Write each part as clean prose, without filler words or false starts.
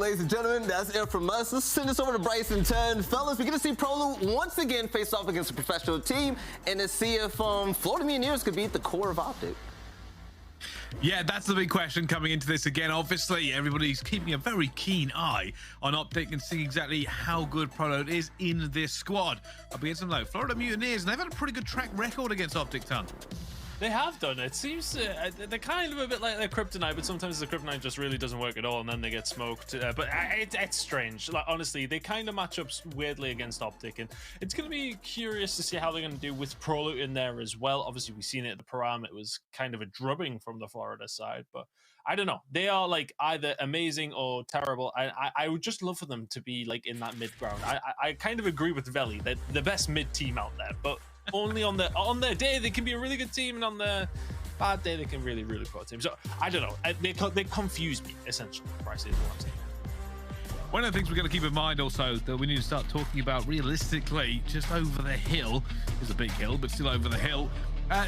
ladies and gentlemen, that's it from us. Let's send this over to Bryson 10. Fellas, we're going to see Prolute once again face off against a professional team and to see if Florida Mutineers could beat the core of OpTic. Yeah, that's the big question coming into this again. Obviously, everybody's keeping a very keen eye on OpTic and seeing exactly how good Prolute is in this squad. Up against them, though, Florida Mutineers, and they've had a pretty good track record against OpTic, Ton. They have done. It seems they're kind of a bit like their kryptonite, but sometimes the kryptonite just really doesn't work at all, and then they get smoked. But it's strange. Like, honestly, they kind of match up weirdly against OpTic, and it's going to be curious to see how they're going to do with Prolute in there as well. Obviously, we've seen it at the Param. It was kind of a drubbing from the Florida side, but I don't know. They are like either amazing or terrible. I would just love for them to be like in that mid ground. I kind of agree with Veli. They're the best mid team out there, but only on their day they can be a really good team, and on their bad day they can really poor team. So I don't know, they confuse me essentially. Bryce is what I'm saying. One of the things we're going to keep in mind also that we need to start talking about realistically, just over the hill is a big hill, but still over the hill.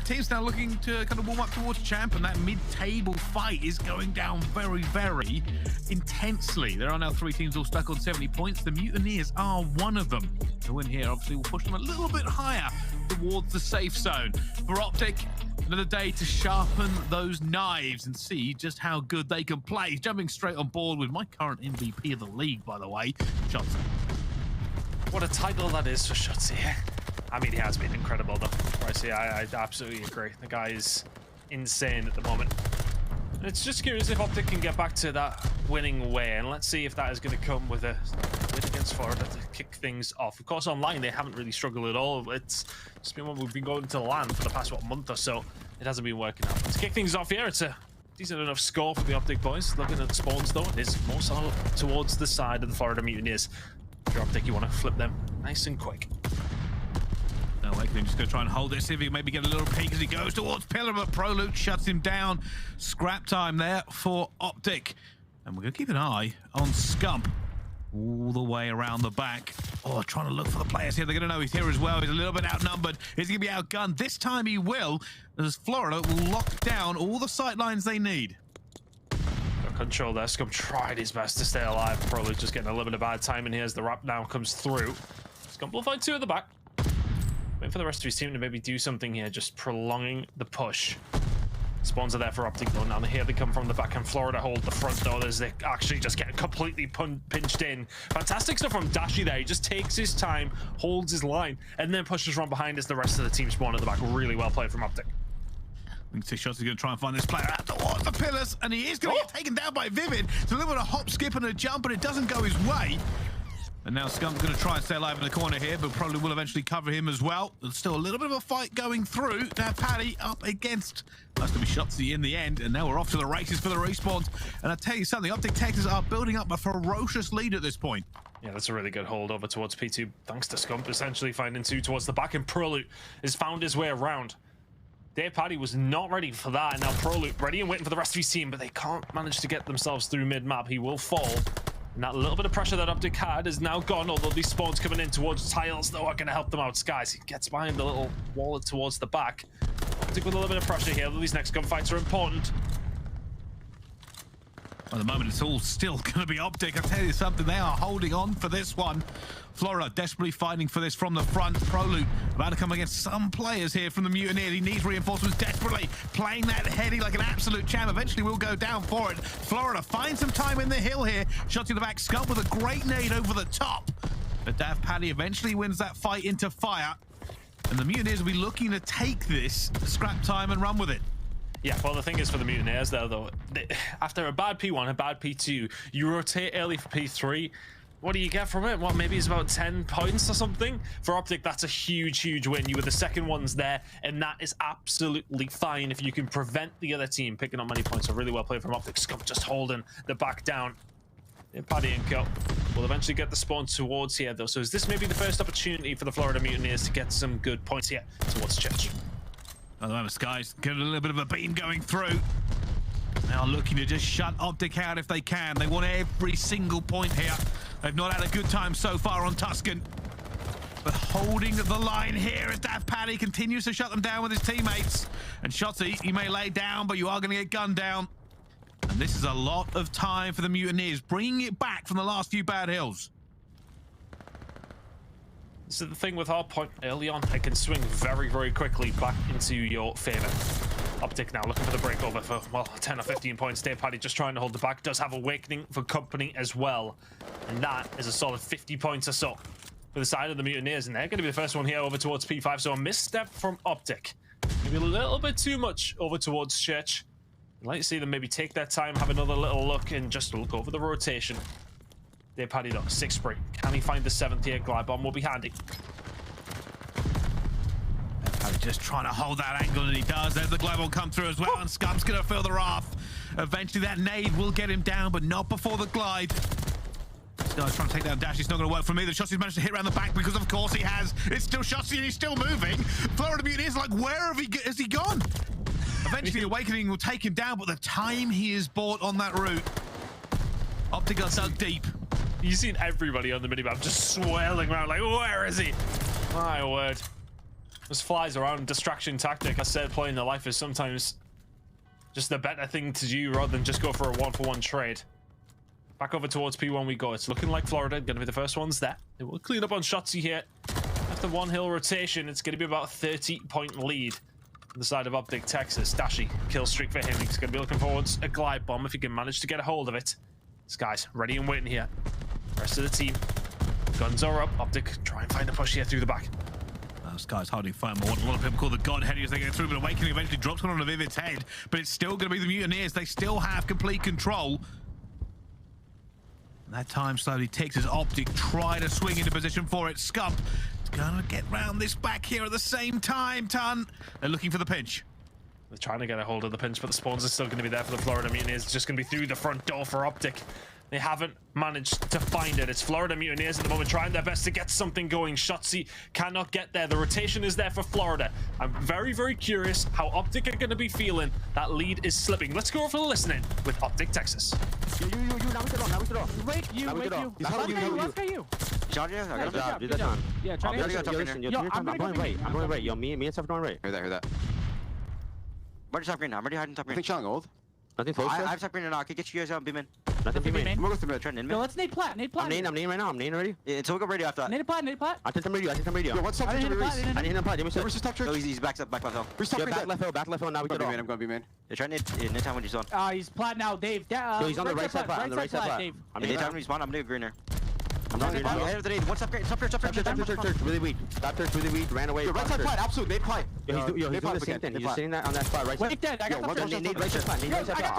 Teams now looking to kind of warm up towards champ, and that mid-table fight is going down very intensely. There are now 3 teams all stuck on 70 points. The Mutineers are one of them. The win here obviously will push them a little bit higher towards the safe zone. For OpTic, another day to sharpen those knives and see just how good they can play. He's jumping straight on board with my current MVP of the league, by the way, Shotzzy. What a title that is for Shotzzy. I mean, he has been incredible, though. Bryce, I absolutely agree. The guy is insane at the moment. And it's just curious if OpTic can get back to that winning way, and let's see if that is going to come with a win against Florida to kick things off. Of course, online they haven't really struggled at all. It's just been when we've been going to LAN for the past month or so. It hasn't been working out. But to kick things off here, it's a decent enough score for the OpTic boys. Looking at the spawns, though, it is more so towards the side of the Florida Mutineers. If you're OpTic, you want to flip them nice and quick. Owakening just going to try and hold this, see if he can maybe get a little peek as he goes towards Pillar, but Prolute shuts him down. Scrap time there for OpTic. And we're going to keep an eye on Scump all the way around the back. Oh, trying to look for the players here. They're going to know he's here as well. He's a little bit outnumbered. Is he going to be outgunned? This time he will, as Florida will lock down all the sight lines they need. Control there. Scump tried his best to stay alive. Prolute just getting a little bit of bad timing here as the wrap now comes through. Scump will find 2 at the back. Waiting for the rest of his team to maybe do something here, just prolonging the push. Spawns are there for OpTic though. Now here they come from the back, and Florida hold the front door as they actually just get completely pinched in. Fantastic stuff from Dashy there. He just takes his time, holds his line, and then pushes from behind as the rest of the team spawn at the back. Really well played from OpTic. We can see Shotzzy going to try and find this player out towards the pillars, and he is going to get taken down by Vivid. It's a little bit of a hop, skip, and a jump, but it doesn't go his way. And now Scump's going to try and stay alive in the corner here, but probably will eventually cover him as well. There's still a little bit of a fight going through. Now Paddy up against, that's going to be Shotzzy in the end, and now we're off to the races for the respawns. And I tell you something, OpTic Texas are building up a ferocious lead at this point. Yeah, that's a really good hold over towards P2, thanks to Scump essentially finding 2 towards the back, and Prolute has found his way around. Dave Paddy was not ready for that, and now Prolute ready and waiting for the rest of his team, but they can't manage to get themselves through mid-map. He will fall. And that little bit of pressure that OpTic had is now gone, although these spawns coming in towards tiles, though, are going to help them out. Skies, he gets behind the little wall towards the back. OpTic with a little bit of pressure here. These next gunfights are important. At the moment, it's all still going to be OpTic. I tell you something, they are holding on for this one. Florida desperately fighting for this from the front. Prolute about to come against some players here from the Mutineers. He needs reinforcements desperately. Playing that heady like an absolute champ. Eventually will go down for it. Florida finds some time in the hill here. Shot to the back. Scump with a great nade over the top. But Dav Paddy eventually wins that fight into fire. And the Mutineers will be looking to take this scrap time and run with it. Yeah, well, the thing is for the Mutineers there, though, after a bad P1, a bad P2, you rotate early for P3. What do you get from it? What, maybe it's about 10 points or something? For OpTic, that's a huge win. You were the second ones there, and that is absolutely fine if you can prevent the other team picking up many points. So really well played from OpTic. Scump just holding the back down. And Paddy and Co will eventually get the spawn towards here, though. So is this maybe the first opportunity for the Florida Mutineers to get some good points here towards Church? At the moment, Skies get a little bit of a beam going through. Now looking to just shut OpTic out if they can. They want every single point here. They've not had a good time so far on Tuscan. But holding the line here as Dav Paddy continues to shut them down with his teammates. And Shotzzy, you may lay down, but you are going to get gunned down. And this is a lot of time for the Mutineers, bringing it back from the last few bad hills. This is the thing with our point early on. It can swing very, very quickly back into your favor. OpTic now looking for the breakover for, well, 10 or 15 points. TJHaly just trying to hold the back. Does have Awakening for company as well. And that is a solid 50 points or so for the side of the Mutineers. And they're going to be the first one here over towards P5. So a misstep from OpTic. Maybe a little bit too much over towards Church. I'd like to see them maybe take their time, have another little look, and just look over the rotation. TJHaly though, 6th spray. Can he find the 7th here? Glide bomb will be handy. Just trying to hold that angle, and he does. There's the glide bomb come through as well, and Scump's gonna feel the wrath. Eventually that nade will get him down, but not before the glide. This guy's trying to take down Dashy. It's not gonna work for me. The Shotzzy's managed to hit around the back because of course he has. It's still Shotzzy and he's still moving. Florida Mutineers like, where has he gone? Eventually the Awakening will take him down, but the time he is bought on that route. OpTic got dug deep. You've seen everybody on the minimap just swirling around like, where is he? My word. Just flies around, distraction tactic. I said playing the life is sometimes just the better thing to do rather than just go for a one-for-one trade. Back over towards P1 we go. It's looking like Florida going to be the first ones there. They will clean up on Shotzzy here. After one hill rotation, it's going to be about a 30-point lead on the side of OpTic Texas. Dashy, kill streak for him. He's going to be looking forwards a glide bomb if he can manage to get a hold of it. This guy's ready and waiting here. Rest of the team, guns are up. OpTic try and find a push here through the back. This guy's hardly fine. What a lot of people call the Godhead as they get through, but Awakening eventually drops one on Vivid's head. But it's still going to be the Mutineers. They still have complete control. And that time slowly ticks as OpTic try to swing into position for it. Scump is going to get round this back here at the same time. They're looking for the pinch. They're trying to get a hold of the pinch, but the spawns are still going to be there for the Florida Mutineers. It's just going to be through the front door for OpTic. They haven't managed to find it. It's Florida Mutineers at the moment trying their best to get something going. Shotzzy cannot get there. The rotation is there for Florida. I'm very, very curious how OpTic are going to be feeling. That lead is slipping. Let's go for the listening with OpTic Texas. You. Wait, you. You. Yeah, try to I'm going right. Yo, me and stuff going right. Hear that. Where's top green? I'm already hiding top green. I think Chung old. Nothing close. I have top green and I can get you guys out, B-man. Nothing B-man. I'm going to the trend in Yo, let's nade plat. I'm nading right now. I'm nading already. Yeah, so we'll go radio after that. Nade plat. I think I'm radio. Yo, what's up? I didn't hit a plat. Give me some. Where's his top trick? Oh, he's back left hill. Back left hill. Now we go. I'm going B-man. They're trying to nade time when he's on. He's plat now, Dave. So he's on the right side plat. On the right side plat. Dave. I'm nading time when he's spawn. I'm doing greener. I'm not going to head of the nade. What's up, great? Stop here. Really weak. Stop turch, really weak. Ran away. Yo, right side plat. Absolute. Nade plat. Yo, he's doing the same thing. He's just sitting on that spot right side. Wait, dead. I got the nade right side plat. Nade right side plat.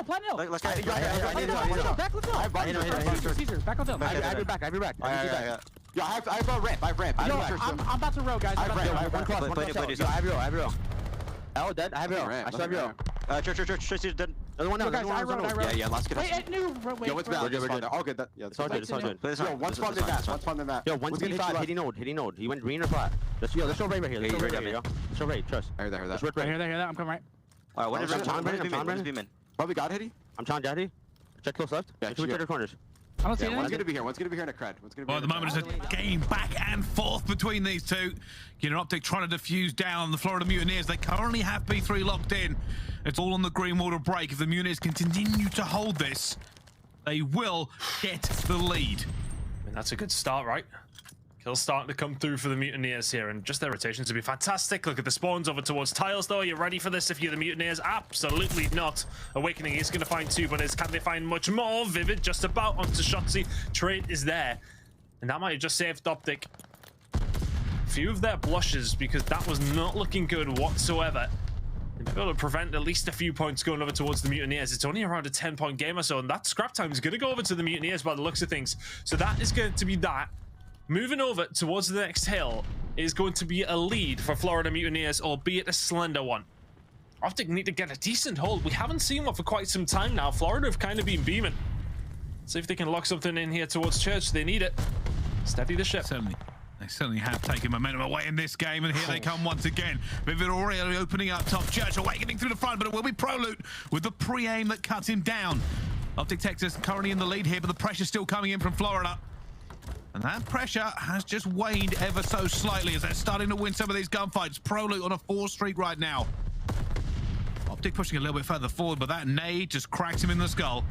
Plat nil. Let's go. Back left hill. Back left hill. I be back. Yo, I have a ramp. I'm about to row, guys. I have one cross. I have row. Oh, dead. I have row. I still have row. Church is dead. Another one now. I rode. Yeah, let's get Wait, Yo, what's bad? All good. Yeah, it's all good. Yo, one spawn in that. Yo, 125, hitting node. He went green or flat. Let's show right here. Let's show right, trust. I heard that. I hear that. I'm coming right. Alright, what is I'm probably got Hitty. I'm John Daddy. Check close left. Yeah, check the corners. I don't see anything. One's gonna be here in a cred. Well, at the moment, it's a game back and forth between these two. OpTic trying to defuse down the Florida Mutineers. They currently have B3 locked in. It's all on the green wall to break. If the Mutineers continue to hold this, they will get the lead. I mean, that's a good start, right? Kills starting to come through for the Mutineers here, and just their rotations would be fantastic. Look at the spawns over towards tiles, though. Are you ready for this if you're the Mutineers? Absolutely not. Awakening is going to find two, but can they find much more? Vivid just about onto Shotzzy. Trade is there, and that might have just saved OpTic a few of their blushes, because that was not looking good whatsoever. They'll be able to prevent at least a few points going over towards the Mutineers. It's only around a 10-point game or so, and that scrap time is going to go over to the Mutineers by the looks of things. So that is going to be that. Moving over towards the next hill is going to be a lead for Florida Mutineers, albeit a slender one. OpTic need to get a decent hold. We haven't seen one for quite some time now. Florida have kind of been beaming. See if they can lock something in here towards Church. They need it. Steady the ship. They certainly have taken momentum away in this game, and here they come once again. Vivid already opening up top. Church Awakening through the front, but it will be Prolute with the pre-aim that cuts him down. OpTic Texas currently in the lead here, but the pressure's still coming in from Florida. And that pressure has just waned ever so slightly as they're starting to win some of these gunfights. Prolute on a 4 streak right now. OpTic OpTic pushing a little bit further forward, but that nade just cracks him in the skull.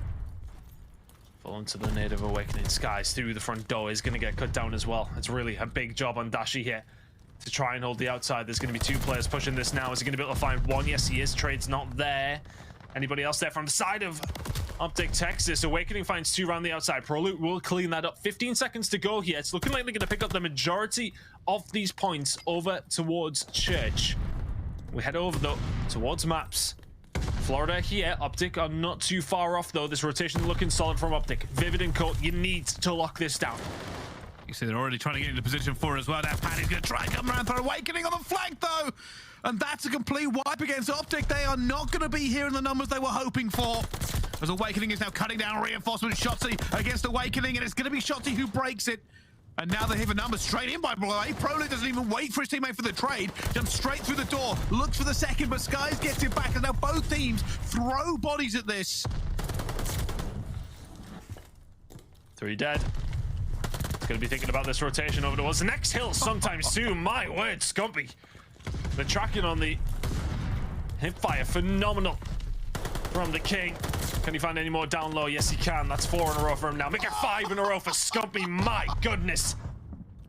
Fall into the native Awakening. Skies through the front door is going to get cut down as well. It's really a big job on Dashy here to try and hold the outside. There's going to be 2 players pushing this now. Is he going to be able to find one? Yes, he is. Trade's not there. Anybody else there from the side of OpTic Texas? Awakening finds 2 around the outside. Prolute will clean that up. 15 seconds to go here. It's looking like they're going to pick up the majority of these points over towards Church. We head over, though, towards maps. Florida here. OpTic are not too far off, though. This rotation looking solid from OpTic. Vivid and Colt, you need to lock this down. You see they're already trying to get into position for it as well. Now Paddy's going to try and come around for Awakening on the flank, though. And that's a complete wipe against OpTic. They are not going to be here in the numbers they were hoping for. As Awakening is now cutting down reinforcement. Shotzzy against Awakening, and it's going to be Shotzzy who breaks it. And now they hit the numbers straight in by Prolute. Prolute doesn't even wait for his teammate for the trade. Jumps straight through the door. Looks for the second, but Skies gets it back. And now both teams throw bodies at this. 3 dead. It's going to be thinking about this rotation over towards the next hill sometime soon. My word, Scumpy. The tracking on the hipfire, phenomenal from the King. Can he find any more down low? Yes, he can. That's 4 in a row for him now. Make it 5 in a row for Scumpy. My goodness.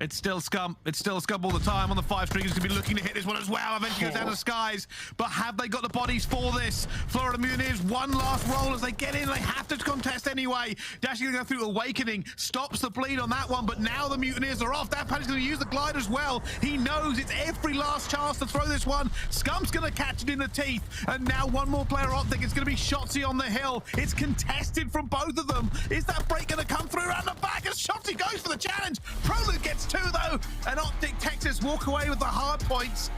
It's still Scump. It's still Scump all the time on the 5 string. He's going to be looking to hit this one as well. Eventually goes down to Skies. But have they got the bodies for this? Florida Mutineers, one last roll as they get in. They have to contest anyway. Dashy going to go through Awakening. Stops the bleed on that one. But now the Mutineers are off. That Paddy's going to use the glide as well. He knows it's every last chance to throw this one. Scump's going to catch it in the teeth. And now one more player OpTic. It's going to be Shotzzy on the hill. It's contested from both of them. Is that break going to come through around the back as Shotzzy goes for the challenge? Prolute gets 2 though. And OpTic Texas walk away with the hard points.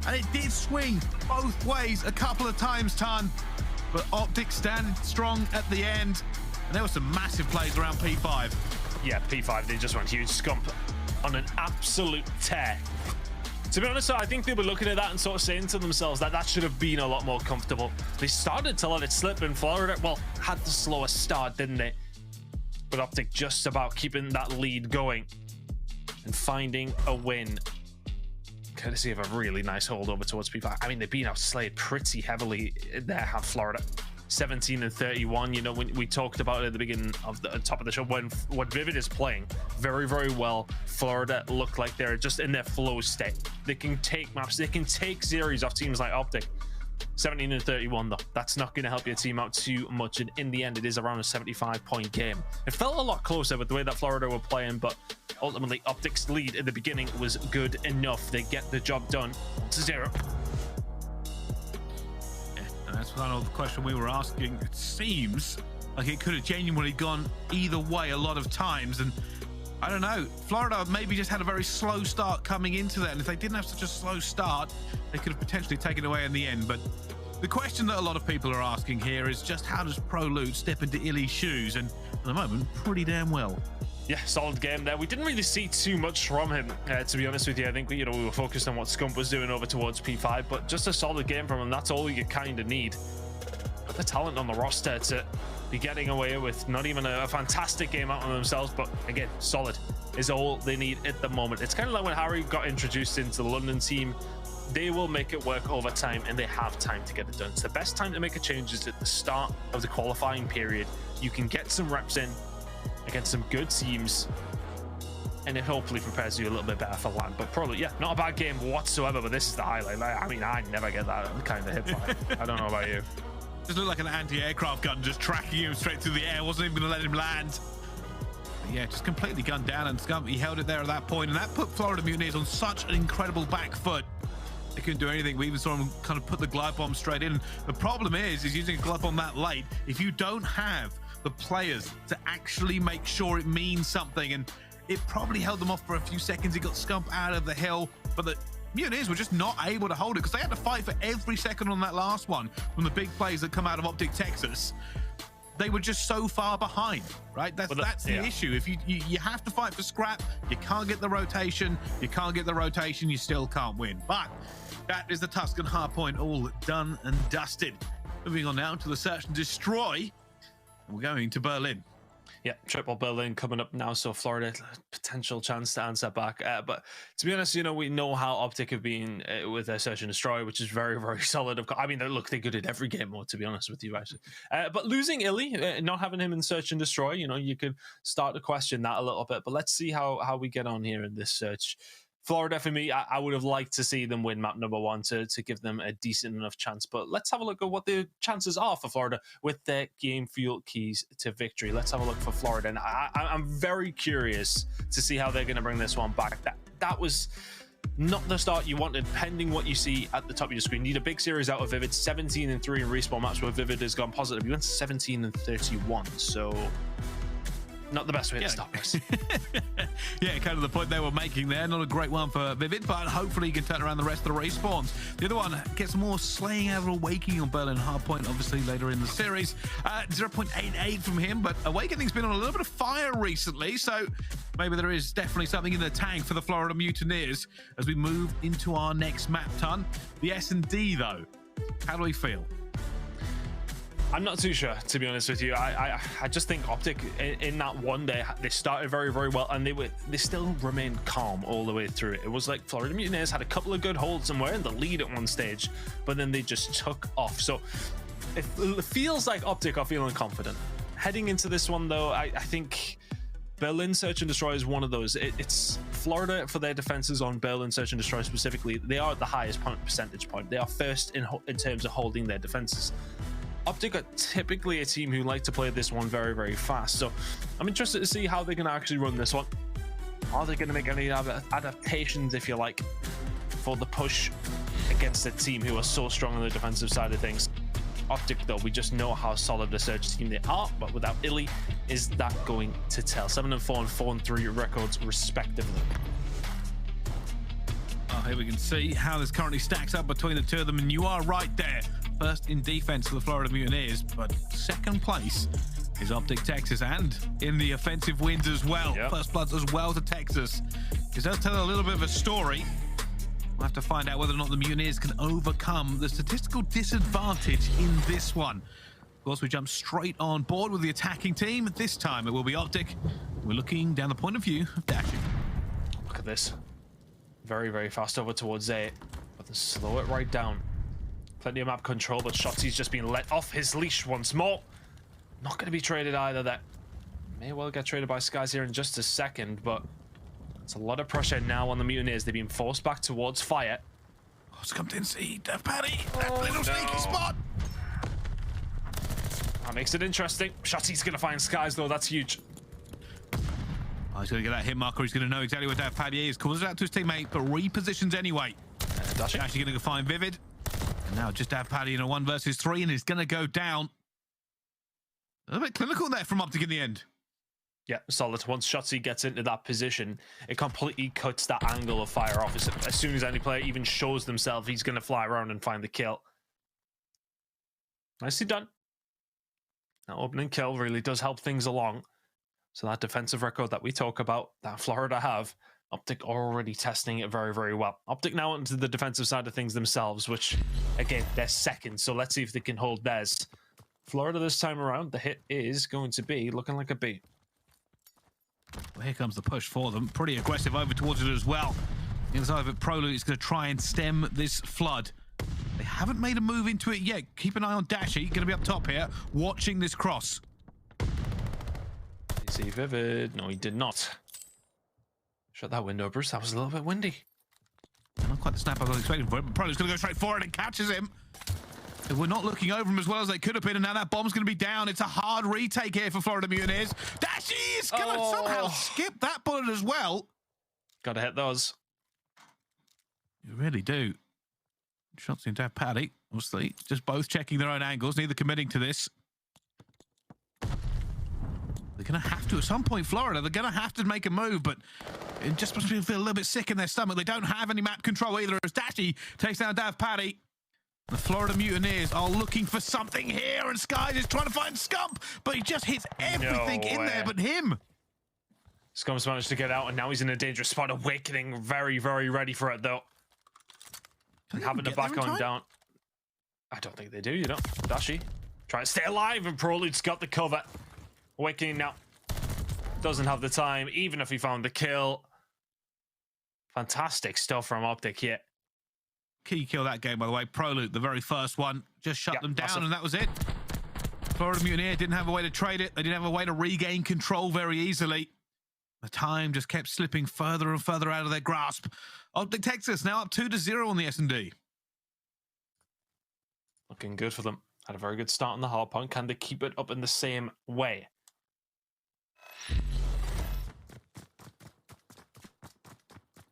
And it did swing both ways a couple of times, Ton. But OpTic stand strong at the end. And there were some massive plays around P5. Yeah, P5, they just went huge. Scump on an absolute tear. To be honest, I think they were looking at that and sort of saying to themselves that that should have been a lot more comfortable. They started to let it slip in Florida. Well, had the slowest start, didn't they? But OpTic just about keeping that lead going and finding a win. Courtesy of a really nice hold over towards P5. I mean, they've been outslayed pretty heavily there, have Florida. 17 and 31. You know, when we talked about it at the beginning of the top of the show, when Vivid is playing very, very well, Florida look like they're just in their flow state. They can take maps, they can take series off teams like OpTic. 17 and 31 though, that's not going to help your team out too much, and in the end it is around a 75-point game. It felt a lot closer with the way that Florida were playing, but ultimately OpTic's lead in the beginning was good enough. They get the job done. 1-0. Yeah, and that's kind of the question we were asking. It seems like it could have genuinely gone either way a lot of times, and I don't know, Florida maybe just had a very slow start coming into that, and if they didn't have such a slow start, they could have potentially taken it away in the end. But the question that a lot of people are asking here is just how does Prolute step into Illy's shoes, and at the moment, pretty damn well. Yeah, solid game there. We didn't really see too much from him, to be honest with you. I think we were focused on what Scump was doing over towards P5, but just a solid game from him. That's all you kind of need. Got the talent on the roster to be getting away with not even a fantastic game out on themselves, but again, solid is all they need at the moment. It's kind of like when Harry got introduced into the London team. They will make it work over time, and they have time to get it done. It's the best time to make a change is at the start of the qualifying period. You can get some reps in against some good teams, and it hopefully prepares you a little bit better for land. But probably, yeah, not a bad game whatsoever, but this is the highlight. I mean, I never get that kind of hit fire. I don't know about you. Just looked like an anti-aircraft gun just tracking him straight through the air. Wasn't even going to let him land. But yeah, just completely gunned down, and Scump, he held it there at that point, and that put Florida Mutineers on such an incredible back foot. They couldn't do anything. We even saw him kind of put the glide bomb straight in. The problem is using a glide bomb that late, if you don't have the players to actually make sure it means something, and it probably held them off for a few seconds. It got Scump out of the hill, but the Mutineers were just not able to hold it because they had to fight for every second on that last one from the big plays that come out of OpTic Texas. They were just so far behind, right? That's the issue. If you have to fight for scrap, you can't get the rotation. You can't get the rotation, you still can't win. But that is the Tuscan hardpoint all done and dusted. Moving on now to the search and destroy. And we're going to Berlin. Yeah, triple building coming up now, so Florida potential chance to answer back. But to be honest, you know, we know how OpTic have been with their search and destroy, which is very, very solid. I mean, look, they're good at every game mode, to be honest with you, actually. But losing iLLeY, not having him in search and destroy, you know, you could start to question that a little bit. But let's see how we get on here in this search. Florida, for me, I would have liked to see them win map number 1 to give them a decent enough chance. But let's have a look at what the chances are for Florida with their game fuel keys to victory. Let's have a look for Florida. And I'm very curious to see how they're going to bring this one back. That was not the start you wanted, pending what you see at the top of your screen. Need a big series out of Vivid. 17-3 in respawn maps where Vivid has gone positive. You went 17-31, so not the best way to start this. Yeah, kind of the point they were making there. Not a great one for Vivid, but hopefully you can turn around the rest of the respawns. The other one gets more slaying out of Awakening on Berlin Hardpoint, obviously later in the series. 0.88 from him, but Awakening's been on a little bit of fire recently, so maybe there is definitely something in the tank for the Florida Mutineers as we move into our next map ton. The S&D, though, how do we feel? I'm not too sure, to be honest with you. I just think OpTic in that one day, they started very, very well, and they still remained calm all the way through it. It was like Florida Mutineers had a couple of good holds and were in the lead at one stage, but then they just took off. So it feels like OpTic are feeling confident. Heading into this one, though, I think Berlin Search and Destroy is one of those. It's Florida for their defenses on Berlin Search and Destroy specifically. They are at the highest percentage point. They are first in terms of holding their defenses. OpTic are typically a team who like to play this one very, very fast. So I'm interested to see how they're going to actually run this one. Are they going to make any adaptations, if you like, for the push against a team who are so strong on the defensive side of things? OpTic, though, we just know how solid a search team they are, but without iLLeY, is that going to tell? 7-4 and 4-3 records, respectively. Oh, here we can see how this currently stacks up between the two of them, and you are right there. First in defense for the Florida Mutineers, but second place is OpTic Texas, and in the offensive wins as well. Yep. First bloods as well to Texas. It does tell a little bit of a story. We'll have to find out whether or not the Mutineers can overcome the statistical disadvantage in this one. Of course, we jump straight on board with the attacking team. This time it will be OpTic. We're looking down the point of view of Dashy. Look at this. Very, very fast over towards A, but then slow it right down. Plenty of map control, but Shotzzy's just been let off his leash once more. Not going to be traded either. That may well get traded by Skies here in just a second, but it's a lot of pressure now on the Mutineers. They've been forced back towards fire. Oh, Scump didn't see Dev Paddy. That little sneaky spot. That makes it interesting. Shotzzy's going to find Skies, though. That's huge. Oh, he's going to get that hit marker. He's going to know exactly where Dev Paddy is. Calls it out to his teammate, but repositions anyway. Dashy. Actually going to go find Vivid. And now just Dev Paddy in a 1 versus 3, and he's going to go down. A little bit clinical there from OpTic in the end. Yeah, solid. Once Shotzzy gets into that position, it completely cuts that angle of fire off. As soon as any player even shows themselves, he's going to fly around and find the kill. Nicely done. That opening kill really does help things along. So that defensive record that we talk about, that Florida have, OpTic already testing it very, very well. OpTic now into the defensive side of things themselves, which, again, they're second. So let's see if they can hold theirs. Florida this time around, the hit is going to be looking like a B. Well, here comes the push for them. Pretty aggressive over towards it as well. Inside of it, Prolute is going to try and stem this flood. They haven't made a move into it yet. Keep an eye on Dashy. Going to be up top here, watching this cross. You see Vivid? No, he did not. Shut that window, Bruce. That was a little bit windy. Not quite the snap I was expecting for it, but Prolute's going to go straight for it and catches him. We're not looking over him as well as they could have been, and now that bomb's going to be down. It's a hard retake here for Florida Mutineers. Dashy is going to somehow skip that bullet as well. Got to hit those. You really do. Shotzzy and Dev Paddy, obviously, just both checking their own angles, neither committing to this. They're going to have to, at some point, Florida, they're going to have to make a move, but it just must feel a little bit sick in their stomach. They don't have any map control either, as Dashy takes down Dev Paddy. The Florida Mutineers are looking for something here, and Skies is trying to find Scump, but he just hits everything in there but him. Scump's managed to get out, and now he's in a dangerous spot. Awakening, very, very ready for it, though. Having to back on down. I don't think they do, you know. Dashy, try to stay alive, and Prolute's got the cover. Awakening now. Doesn't have the time, even if he found the kill. Fantastic stuff from OpTic here. Key kill that game, by the way. Prolute, the very first one, just shut them down, massive. and that was it. Florida Mutineer didn't have a way to trade it. They didn't have a way to regain control very easily. The time just kept slipping further and further out of their grasp. OpTic Texas now up 2-0 on the S&D. Looking good for them. Had a very good start on the hard point. Can they keep it up in the same way?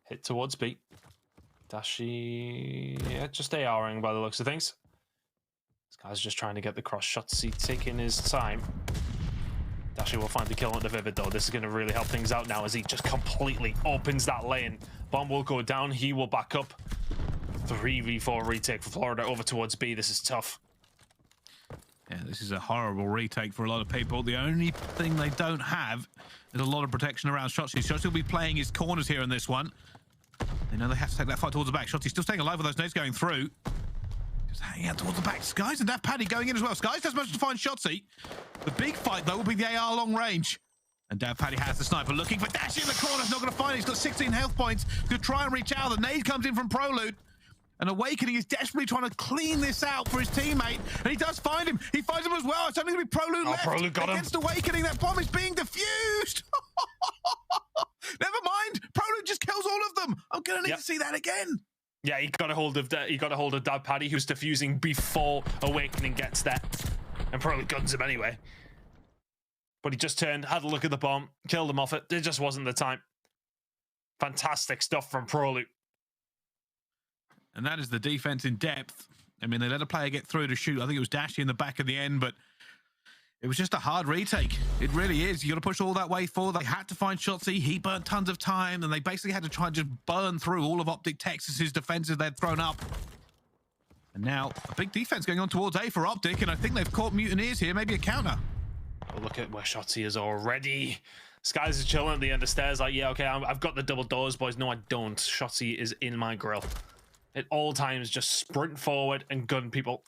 Hit towards B. Dashy, yeah, just ARing by the looks of things. This guy's just trying to get the cross Shotzzy, taking his time. Dashy will find the kill on the Vivid though. This is going to really help things out now as he just completely opens that lane. Bomb will go down. He will back up. 3v4 retake for Florida over towards B. This is tough. Yeah, this is a horrible retake for a lot of people. The only thing they don't have is a lot of protection around Shotzzy. Shotzzy will be playing his corners here in this one. They know they have to take that fight towards the back. Shotzzy still staying alive with those nades going through. Just hanging out towards the back. Skies and Paddy going in as well. Skies does much to find Shotzzy. The big fight, though, will be the AR long range. And Paddy has the sniper looking for Dashy in the corner. He's not going to find it. He's got 16 health points. He's going to try and reach out. The nade comes in from Prolute. And Owakening is desperately trying to clean this out for his teammate. And he does find him. He finds him as well. It's only going to be Prolute left. Prolute got against Owakening. That bomb is being defused. Never mind. Prolute just kills all of them. I'm going to need to see that again. Yeah, he got a hold of Paddy, who's defusing before Owakening gets there. And Prolute guns him anyway. But he just turned, had a look at the bomb, killed him off it. It just wasn't the time. Fantastic stuff from Prolute. And that is the defense in depth. I mean, they let a player get through to shoot. I think it was Dashy in the back at the end, but it was just a hard retake. It really is. You got to push all that way forward. They had to find Shotzzy. He burnt tons of time, and they basically had to try and just burn through all of OpTic Texas's defenses they'd thrown up. And now a big defense going on towards A for OpTic, and I think they've caught Mutineers here. Maybe a counter. Oh, look at where Shotzzy is already. Skies is chilling at the end of stairs like, yeah, okay, I've got the double doors, boys. No, I don't. Shotzzy is in my grill. At all times, just sprint forward and gun people.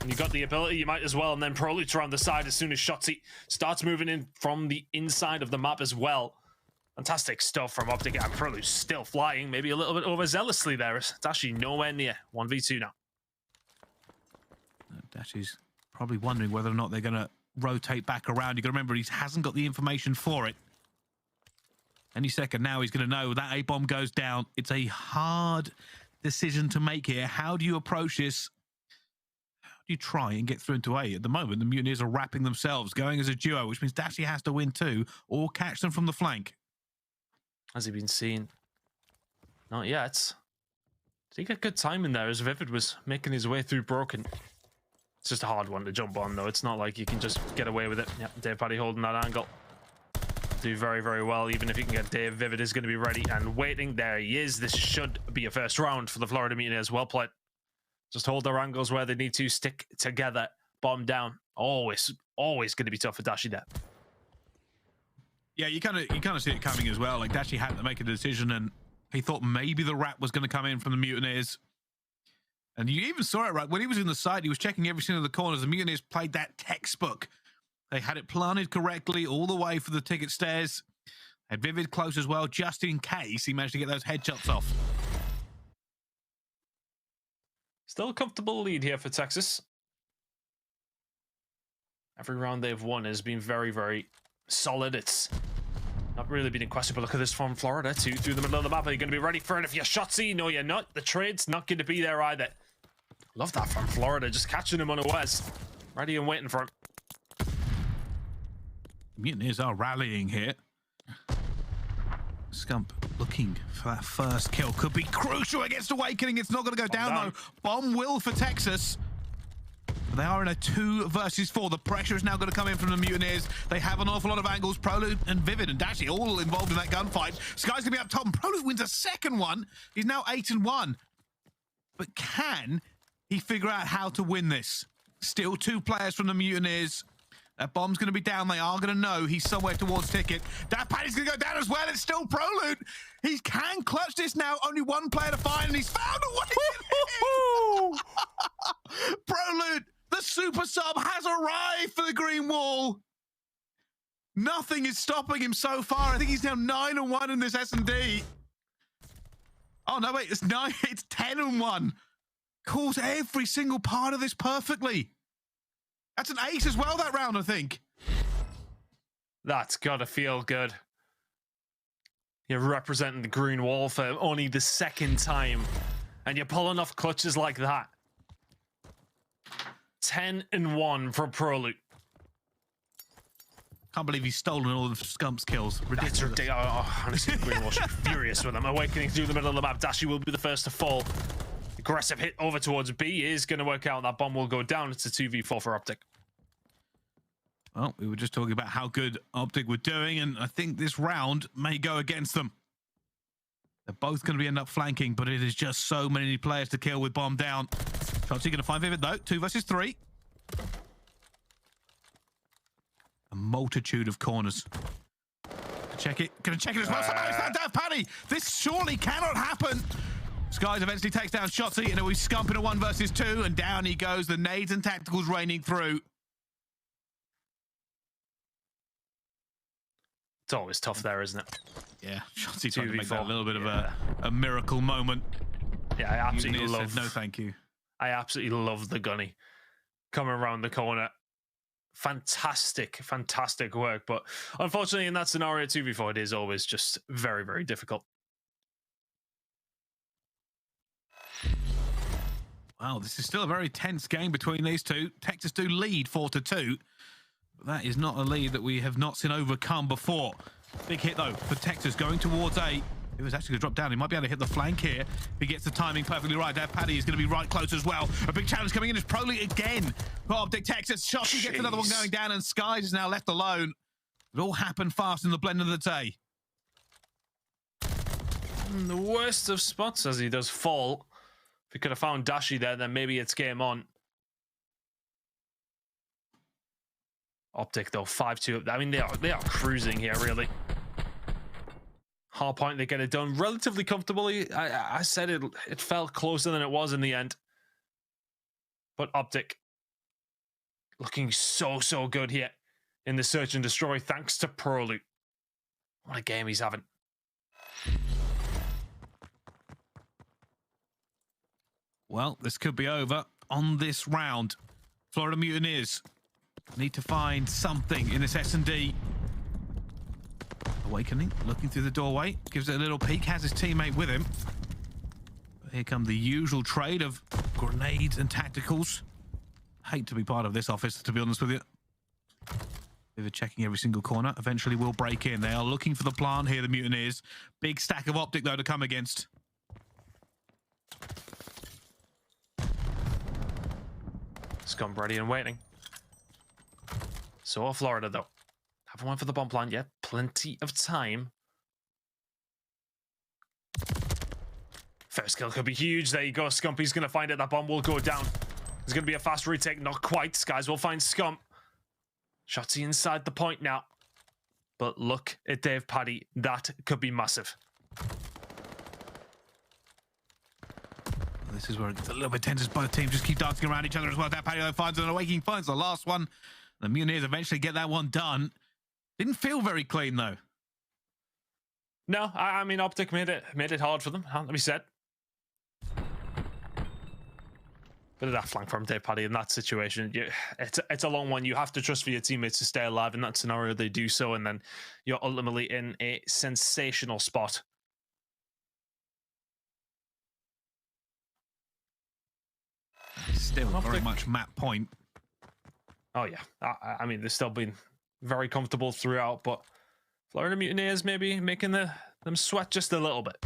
And you've got the ability, you might as well. And then Prolute's around the side as soon as Shotzzy starts moving in from the inside of the map as well. Fantastic stuff from OpTic. And Prolute's still flying, maybe a little bit overzealously there. It's actually nowhere near 1v2 now. Dashy's probably wondering whether or not they're going to rotate back around. You got to remember, he hasn't got the information for it. Any second now, he's going to know that A-bomb goes down. It's a hard decision to make here. How do you approach this? How do you try and get through into A? At the moment, the Mutineers are wrapping themselves, going as a duo, which means Dashy has to win too, or catch them from the flank. Has he been seen? Not yet. Did he get good time in there as Vivid was making his way through Broken? It's just a hard one to jump on, though. It's not like you can just get away with it. Yep, Paddy holding that angle. Do very, very well. Even if you can get Dave, Vivid is going to be ready and waiting. There he is. This should be a first round for the Florida Mutineers. Well played. Just hold their angles where they need to. Stick together. Bomb down. Always going to be tough for Dashy there. Yeah, you kind of see it coming as well. Like Dashy had to make a decision, and he thought maybe the rat was going to come in from the Mutineers. And you even saw it, right? When he was in the side, he was checking every single of the corners. The Mutineers played that textbook. They had it planted correctly all the way for the ticket stairs. Had Vivid close as well, just in case he managed to get those headshots off. Still a comfortable lead here for Texas. Every round they've won has been very, very solid. It's not really been in question, but look at this from Florida. Two through the middle of the map. Are you going to be ready for it? If you're Shotzzy, no, you're not. The trade's not going to be there either. Love that from Florida, just catching him unawares. Ready and waiting for him. Mutineers are rallying here. Scump looking for that first kill. Could be crucial against Owakening. It's not going to go down, though. Bomb will for Texas. They are in a 2 versus 4. The pressure is now going to come in from the Mutineers. They have an awful lot of angles. Prolute and Vivid and Dashy all involved in that gunfight. Sky's going to be up top, and Prolute wins a second one. He's now 8-1. But can he figure out how to win this? Still 2 players from the Mutineers. That bomb's going to be down. They are going to know he's somewhere towards ticket. That Paddy's going to go down as well. It's still Prolute. He can clutch this now. Only 1 player to find, and he's found a way. Prolute, the super sub, has arrived for the green wall. Nothing is stopping him so far. I think he's now 9-1 in this S&D. Oh, no, wait, it's 9. It's 10-1. Calls every single part of this perfectly. That's an ace as well that round, I think. That's gotta feel good. You're representing the green wall for only the second time, and you're pulling off clutches like that. 10-1 for Prolute. Can't believe he's stolen all of Scump's kills. Ridiculous. That's ridiculous. Oh, honestly, the green wall should be furious with him. Awakening through the middle of the map. Dashy will be the first to fall. Aggressive hit over towards B is going to work out. That bomb will go down. It's a 2v4 for OpTic. Well, we were just talking about how good OpTic were doing, and I think this round may go against them. They're both going to end up flanking, but it is just so many players to kill with bomb down. Shotzzy going to find Vivid, though. 2 versus 3. A multitude of corners. Check it. Gonna check it as well. Somebody's that Dav Paddy. This surely cannot happen. Skies eventually takes down Shotzzy, and we Scump in a 1 versus 2, and down he goes. The nades and tacticals raining through. It's always tough there, isn't it? Yeah, Shotzzy trying to make that a 2v4. little bit of a miracle moment. Yeah, I absolutely Mutineers love. said, no, thank you. I absolutely love the gunny coming around the corner. Fantastic, fantastic work. But unfortunately, in that scenario, 2v4, it is always just very, very difficult. Wow, this is still a very tense game between these two. Texas do lead 4-2. But that is not a lead that we have not seen overcome before. Big hit, though, for Texas going towards A. It was actually going to drop down. He might be able to hit the flank here. If he gets the timing perfectly right. Dav Paddy is going to be right close as well. A big challenge coming in is Prolute again. For OpTic Texas. Shotzzy gets another one going down, and Skies is now left alone. It all happened fast in the blend of the day. The worst of spots as he does fall. If he could have found Dashy there, then maybe it's game on. OpTic, though, 5-2. I mean, they are cruising here, really. Hard point, they get it done relatively comfortably. I said it felt closer than it was in the end. But OpTic looking so good here in the search and destroy, thanks to Prolute. What a game he's having. Well, this could be over on this round. Florida Mutineers need to find something in this S&D. Awakening, looking through the doorway, gives it a little peek, has his teammate with him. But here come the usual trade of grenades and tacticals. Hate to be part of this office, to be honest with you. They're checking every single corner. Eventually will break in. They are looking for the plant here, the Mutineers. Big stack of OpTic, though, to come against. Scump ready and waiting. So Florida, though. Haven't went for the bomb plant yet. Plenty of time. First kill could be huge. There you go. Scumpy's going to find it. That bomb will go down. There's going to be a fast retake. Not quite. Skies will find Scump. Shotzzy inside the point now. But look at Dav Paddy. That could be massive. This is where it gets a little bit tense as both teams just keep dancing around each other as well. Dav Paddy finds an Awakening, finds the last one. The Mutineers eventually get that one done. Didn't feel very clean, though. No, I mean, OpTic made it hard for them. Let me said. Bit of that flank from Dav Paddy in that situation. It's a long one. You have to trust for your teammates to stay alive. In that scenario, they do so, and then you're ultimately in a sensational spot. Still very much map point. Oh, yeah. I mean, they've still been very comfortable throughout, but Florida Mutineers maybe making them sweat just a little bit.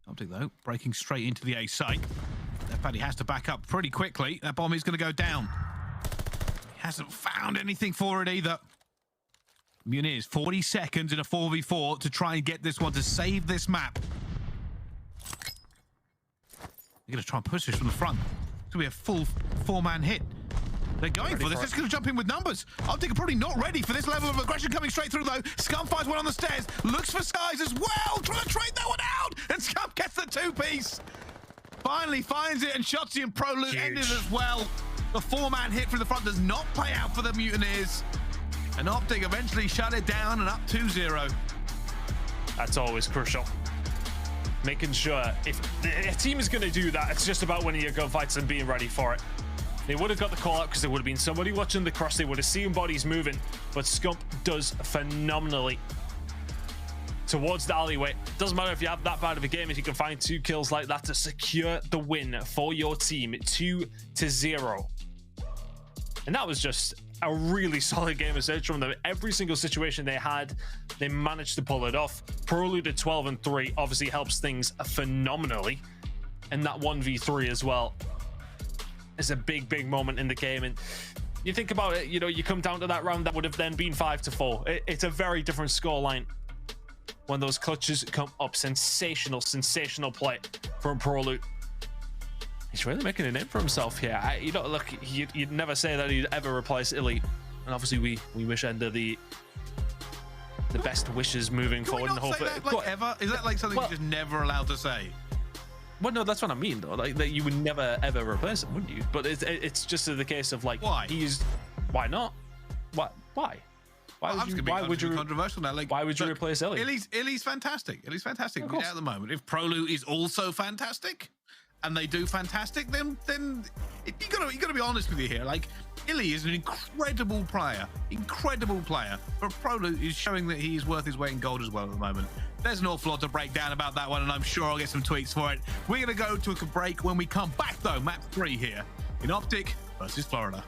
OpTic, though, breaking straight into the A site. Dav Paddy has to back up pretty quickly. That bomb is going to go down. He hasn't found anything for it either. Mutineers, 40 seconds in a 4v4 to try and get this one to save this map. They're going to try and push this from the front. It's going to be a full 4-man hit. They're going for this. They're just going to jump in with numbers. OpTic are probably not ready for this level of aggression coming straight through, though. Scump finds one on the stairs. Looks for Skies as well. Trying to trade that one out. And Scump gets the 2-piece. Finally finds it, and Shotzzy and Prolute ended as well. The 4-man hit from the front does not play out for the Mutineers. And OpTic eventually shut it down and up 2-0. That's always crucial. Making sure if a team is going to do that, it's just about winning your gunfights and being ready for it. They would have got the call out because there would have been somebody watching the cross. They would have seen bodies moving, but Scump does phenomenally towards the alleyway. Doesn't matter if you have that bad of a game, if you can find 2 kills like that to secure the win for your team, 2-0. And that was just a really solid game of Search from them. Every single situation they had, they managed to pull it off. Prolute at 12-3 obviously helps things phenomenally. And that 1v3 as well is a big moment in the game. And you think about it, you know, you come down to that round, that would have then been 5-4. It's a very different scoreline when those clutches come up. Sensational play from Prolute. He's really making a name for himself here. You know, look, you'd never say that he'd ever replace Elite. And obviously we wish Ender the best wishes moving Can forward. we not say that, like, ever? Is that like something you're just never allowed to say? Well, no, that's what I mean, though. Like, that you would never ever replace him, wouldn't you? But it's just the case of like, why? Why not? Why? Why would you controversial now? Like, why would you replace Ellie? Illy's fantastic. Illy's fantastic. But at the moment, if Prolute is also fantastic, and they do fantastic, then you gotta be honest with you here. Like, Illy is an incredible player, but Prolute is showing that he is worth his weight in gold as well at the moment. There's an awful lot to break down about that one, and I'm sure I'll get some tweets for it. We're gonna go to a break. When we come back, though, map 3 here in OpTic versus Florida.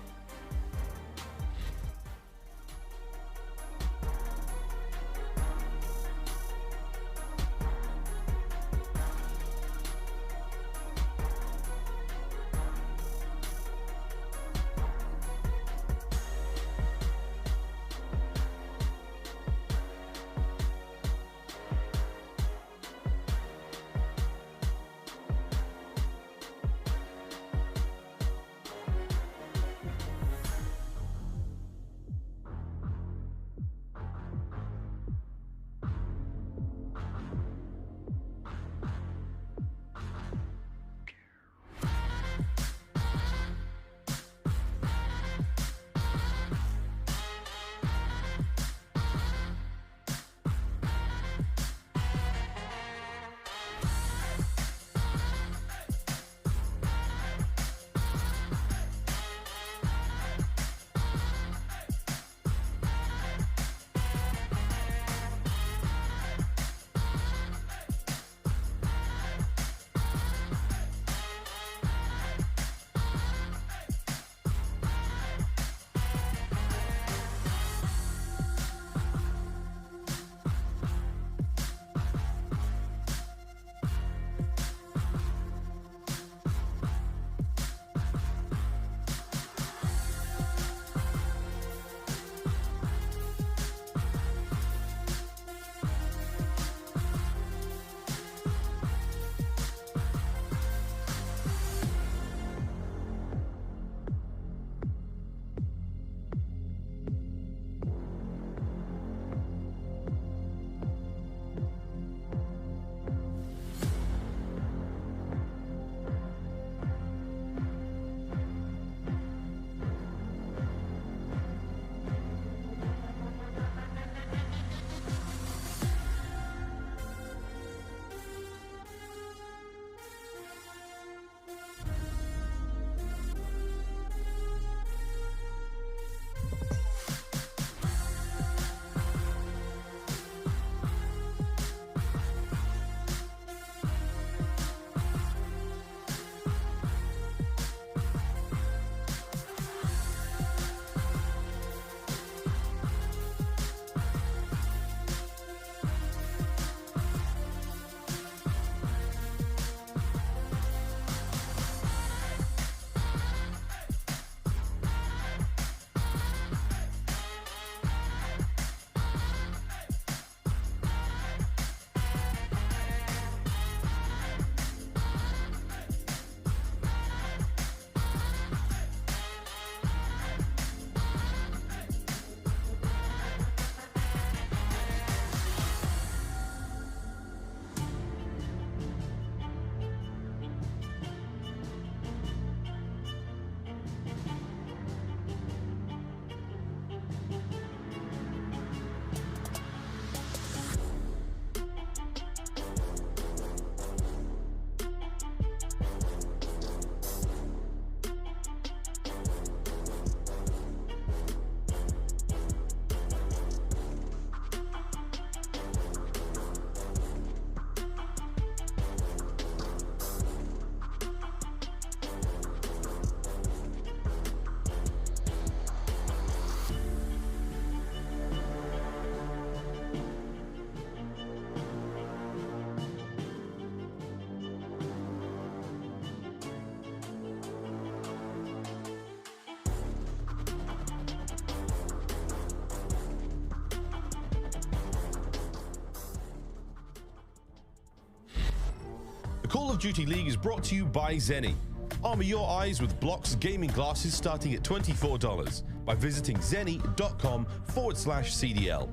Call of Duty League is brought to you by Zenni. Armor your eyes with Block's gaming glasses starting at $24 by visiting zenni.com/CDL.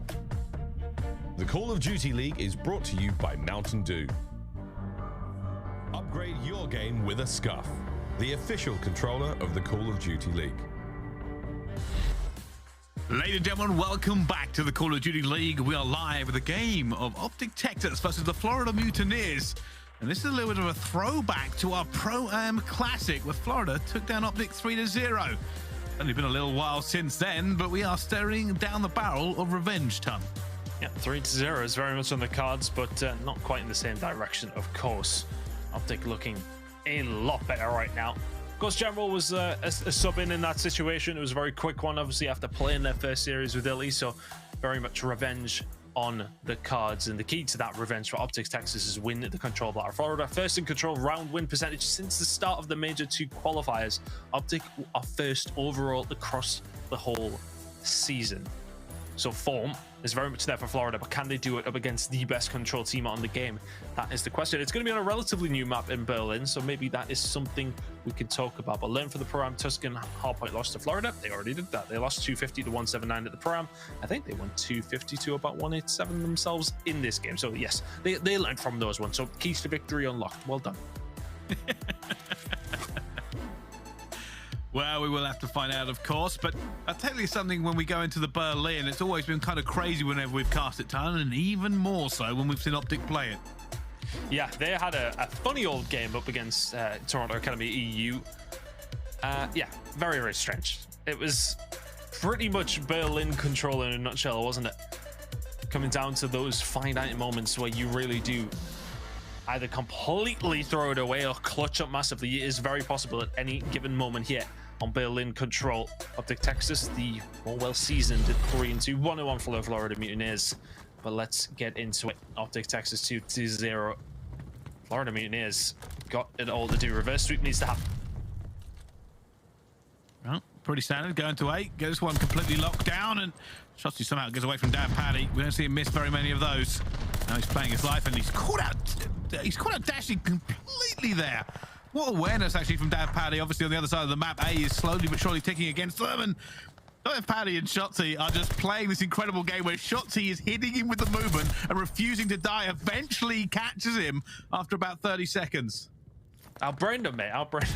The Call of Duty League is brought to you by Mountain Dew. Upgrade your game with a Scuff, the official controller of the Call of Duty League. Ladies and gentlemen, welcome back to the Call of Duty League. We are live with a game of OpTic Texas versus the Florida Mutineers. And this is a little bit of a throwback to our Pro-Am Classic, where Florida took down OpTic 3-0. Only been a little while since then, but we are staring down the barrel of revenge, Tom. Yeah, 3-0 is very much on the cards, but not quite in the same direction, of course. OpTic looking a lot better right now. Of course, General was a sub-in that situation. It was a very quick one, obviously, after playing their first series with Illy, so very much revenge on the cards. And the key to that revenge for OpTic Texas is win the control battle. Florida first in control round win percentage since the start of the Major II qualifiers. OpTic are first overall across the whole season. So form is very much there for Florida, but can they do it up against the best control team on the game? That is the question. It's going to be on a relatively new map in Berlin, so maybe that is something we could talk about. But learn for the Pro-Am, Tuscan hardpoint lost to Florida. They already did that. They lost 250 to 179 at the Pro-Am. I think they won 250 to about 187 themselves in this game. So yes, they learned from those ones. So keys to victory unlocked. Well done. Well, we will have to find out, of course, but I'll tell you something, when we go into the Berlin, it's always been kind of crazy whenever we've cast it down, and even more so when we've seen OpTic play it. Yeah, they had a funny old game up against Toronto Academy EU. Yeah, very, very strange. It was pretty much Berlin control in a nutshell, wasn't it? Coming down to those finite moments where you really do either completely throw it away or clutch up massively. It is very possible at any given moment here on Berlin control. OpTic Texas, the more well-seasoned at 3-2, 1-1 for the Florida Mutineers. But let's get into it. OpTic Texas 2-0. Florida Mutineers got it all to do. Reverse sweep needs to happen. Well, pretty standard. Going to 8. Get this one completely locked down, and Shotzzy somehow gets away from Dad Paddy. We don't see him miss very many of those. Now he's playing his life, and he's caught out Dashy completely there. What awareness, actually, from Dad Paddy. Obviously, on the other side of the map, A is slowly but surely ticking against them, and Dad Paddy and Shotzzy are just playing this incredible game where Shotzzy is hitting him with the movement and refusing to die. Eventually catches him after about 30 seconds. Outbrained him, mate. Outbrained.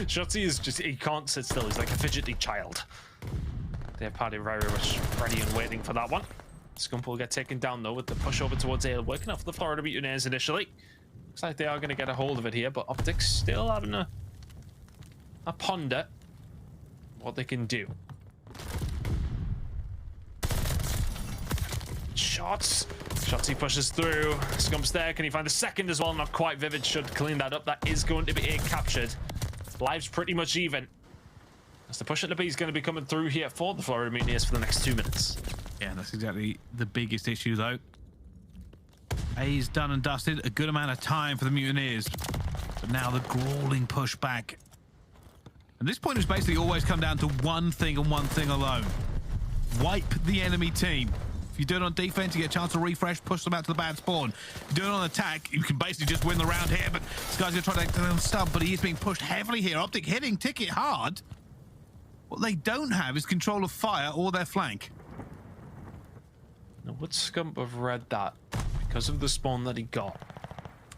Shotzzy is just, he can't sit still. He's like a fidgety child. Dad Paddy very much ready and waiting for that one. Scump will get taken down, though, with the push over towards A, working off the Florida Mutineers initially. Looks like they are going to get a hold of it here, but OpTic's still having a ponder what they can do. Shots. Shotzzy pushes through. Scump's there. Can he find the second as well? Not quite. Vivid should clean that up. That is going to be A captured. Lives pretty much even. As the push at the B is going to be coming through here for the Florida Mutineers for the next 2 minutes. Yeah, that's exactly the biggest issue, though. A's done and dusted. A good amount of time for the Mutineers. But now the grueling pushback. And this point has basically always come down to one thing and one thing alone. Wipe the enemy team. If you do it on defense, you get a chance to refresh, push them out to the bad spawn. If you do it on attack, you can basically just win the round here, but this guy's going to try to take down Stump, but he is being pushed heavily here. OpTic hitting Ticket hard. What they don't have is control of fire or their flank. Now, would Scump have read that because of the spawn that he got?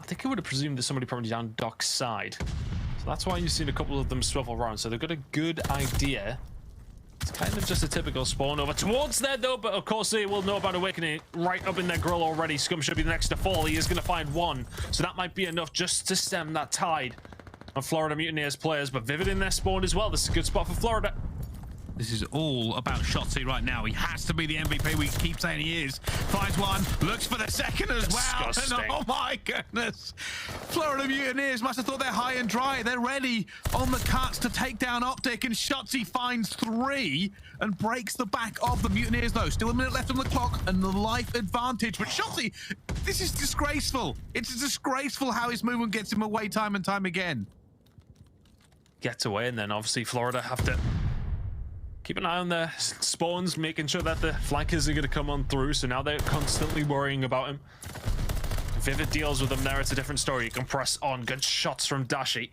I think he would have presumed there's somebody probably down Doc's side. So that's why you've seen a couple of them swivel around. So they've got a good idea. It's kind of just a typical spawn over towards there, though. But of course, they will know about Awakening right up in their grill already. Scump should be the next to fall. He is going to find one. So that might be enough just to stem that tide of Florida Mutineers players. But Vivid in their spawn as well. This is a good spot for Florida. This is all about Shotzzy right now. He has to be the MVP. We keep saying he is. Finds one, looks for the second as well. And oh my goodness. Florida Mutineers must have thought they're high and dry. They're ready on the cuts to take down OpTic, and Shotzzy finds 3 and breaks the back of the Mutineers, though. Still a minute left on the clock and the life advantage. But Shotzzy, this is disgraceful. It's disgraceful how his movement gets him away time and time again. Gets away, and then obviously Florida have to keep an eye on their spawns, making sure that the flankers are going to come on through. So now they're constantly worrying about him. Vivid deals with them there. It's a different story. You can press on. Good shots from Dashy.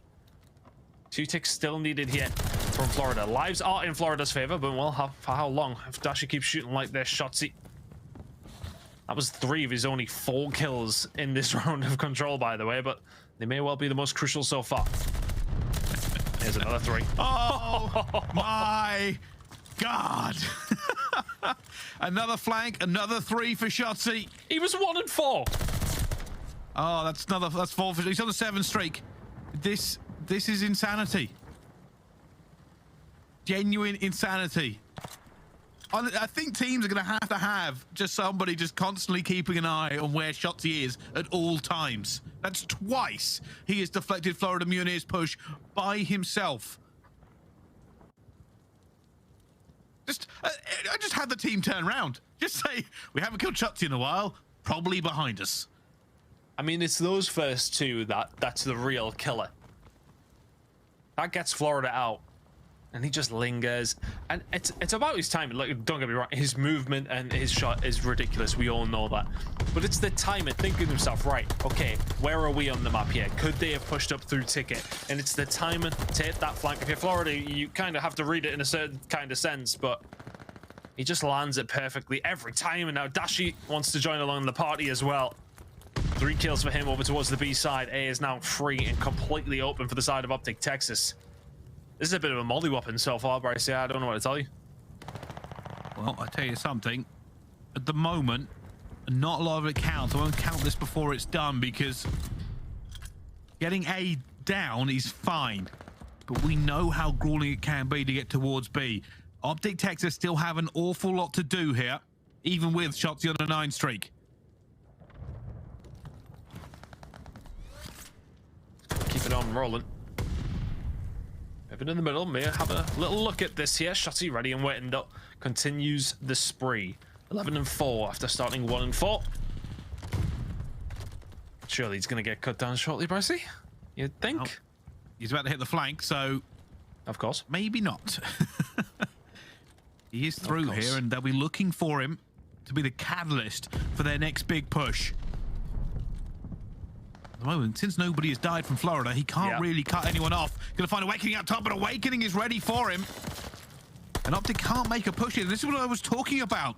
2 ticks still needed here from Florida. Lives are in Florida's favor, but well, for how long? If Dashy keeps shooting like this, Shotzzy. That was 3 of his only 4 kills in this round of control, by the way, but they may well be the most crucial so far. Here's another 3. Oh my God. Another flank, another 3 for Shotzzy. He was 1 and 4. Oh, that's 4 for, he's on the 7 streak. This is insanity. Genuine insanity. I think teams are going to have just somebody just constantly keeping an eye on where Shotzzy is at all times. That's twice he has deflected Florida Mutineers' push by himself. I just had the team turn around. Just say, we haven't killed Shotzzy in a while, probably behind us. I mean, it's those first 2 that's the real killer. That gets Florida out. And he just lingers, and it's about his timing. Like, don't get me wrong, his movement and his shot is ridiculous. We all know that, but it's the timing. Thinking to himself, right? Okay, where are we on the map here? Could they have pushed up through ticket? And it's the timing to hit that flank. If you're Florida, you kind of have to read it in a certain kind of sense, but he just lands it perfectly every time. And now Dashy wants to join along the party as well. 3 kills for him over towards the B side. A is now free and completely open for the side of OpTic Texas. This is a bit of a molly weapon so far, Bryce. Yeah, I don't know what to tell you. Well, I tell you something. At the moment, not a lot of it counts. I won't count this before it's done because getting A down is fine. But we know how grueling it can be to get towards B. OpTic Texas still have an awful lot to do here, even with Shotzzy on a 9 streak. Keep it on rolling. Even in the middle, may have a little look at this here. Shotzzy ready and waiting up. Continues the spree. 11 and 4 after starting 1 and 4. Surely he's going to get cut down shortly, Brycey. You'd think. Oh, he's about to hit the flank, so of course, maybe not. He is through here, and they'll be looking for him to be the catalyst for their next big push. At the moment, since nobody has died from Florida, he can't really cut anyone off. Gonna find Owakening up top, but Owakening is ready for him. And OpTic can't make a push here. This is what I was talking about.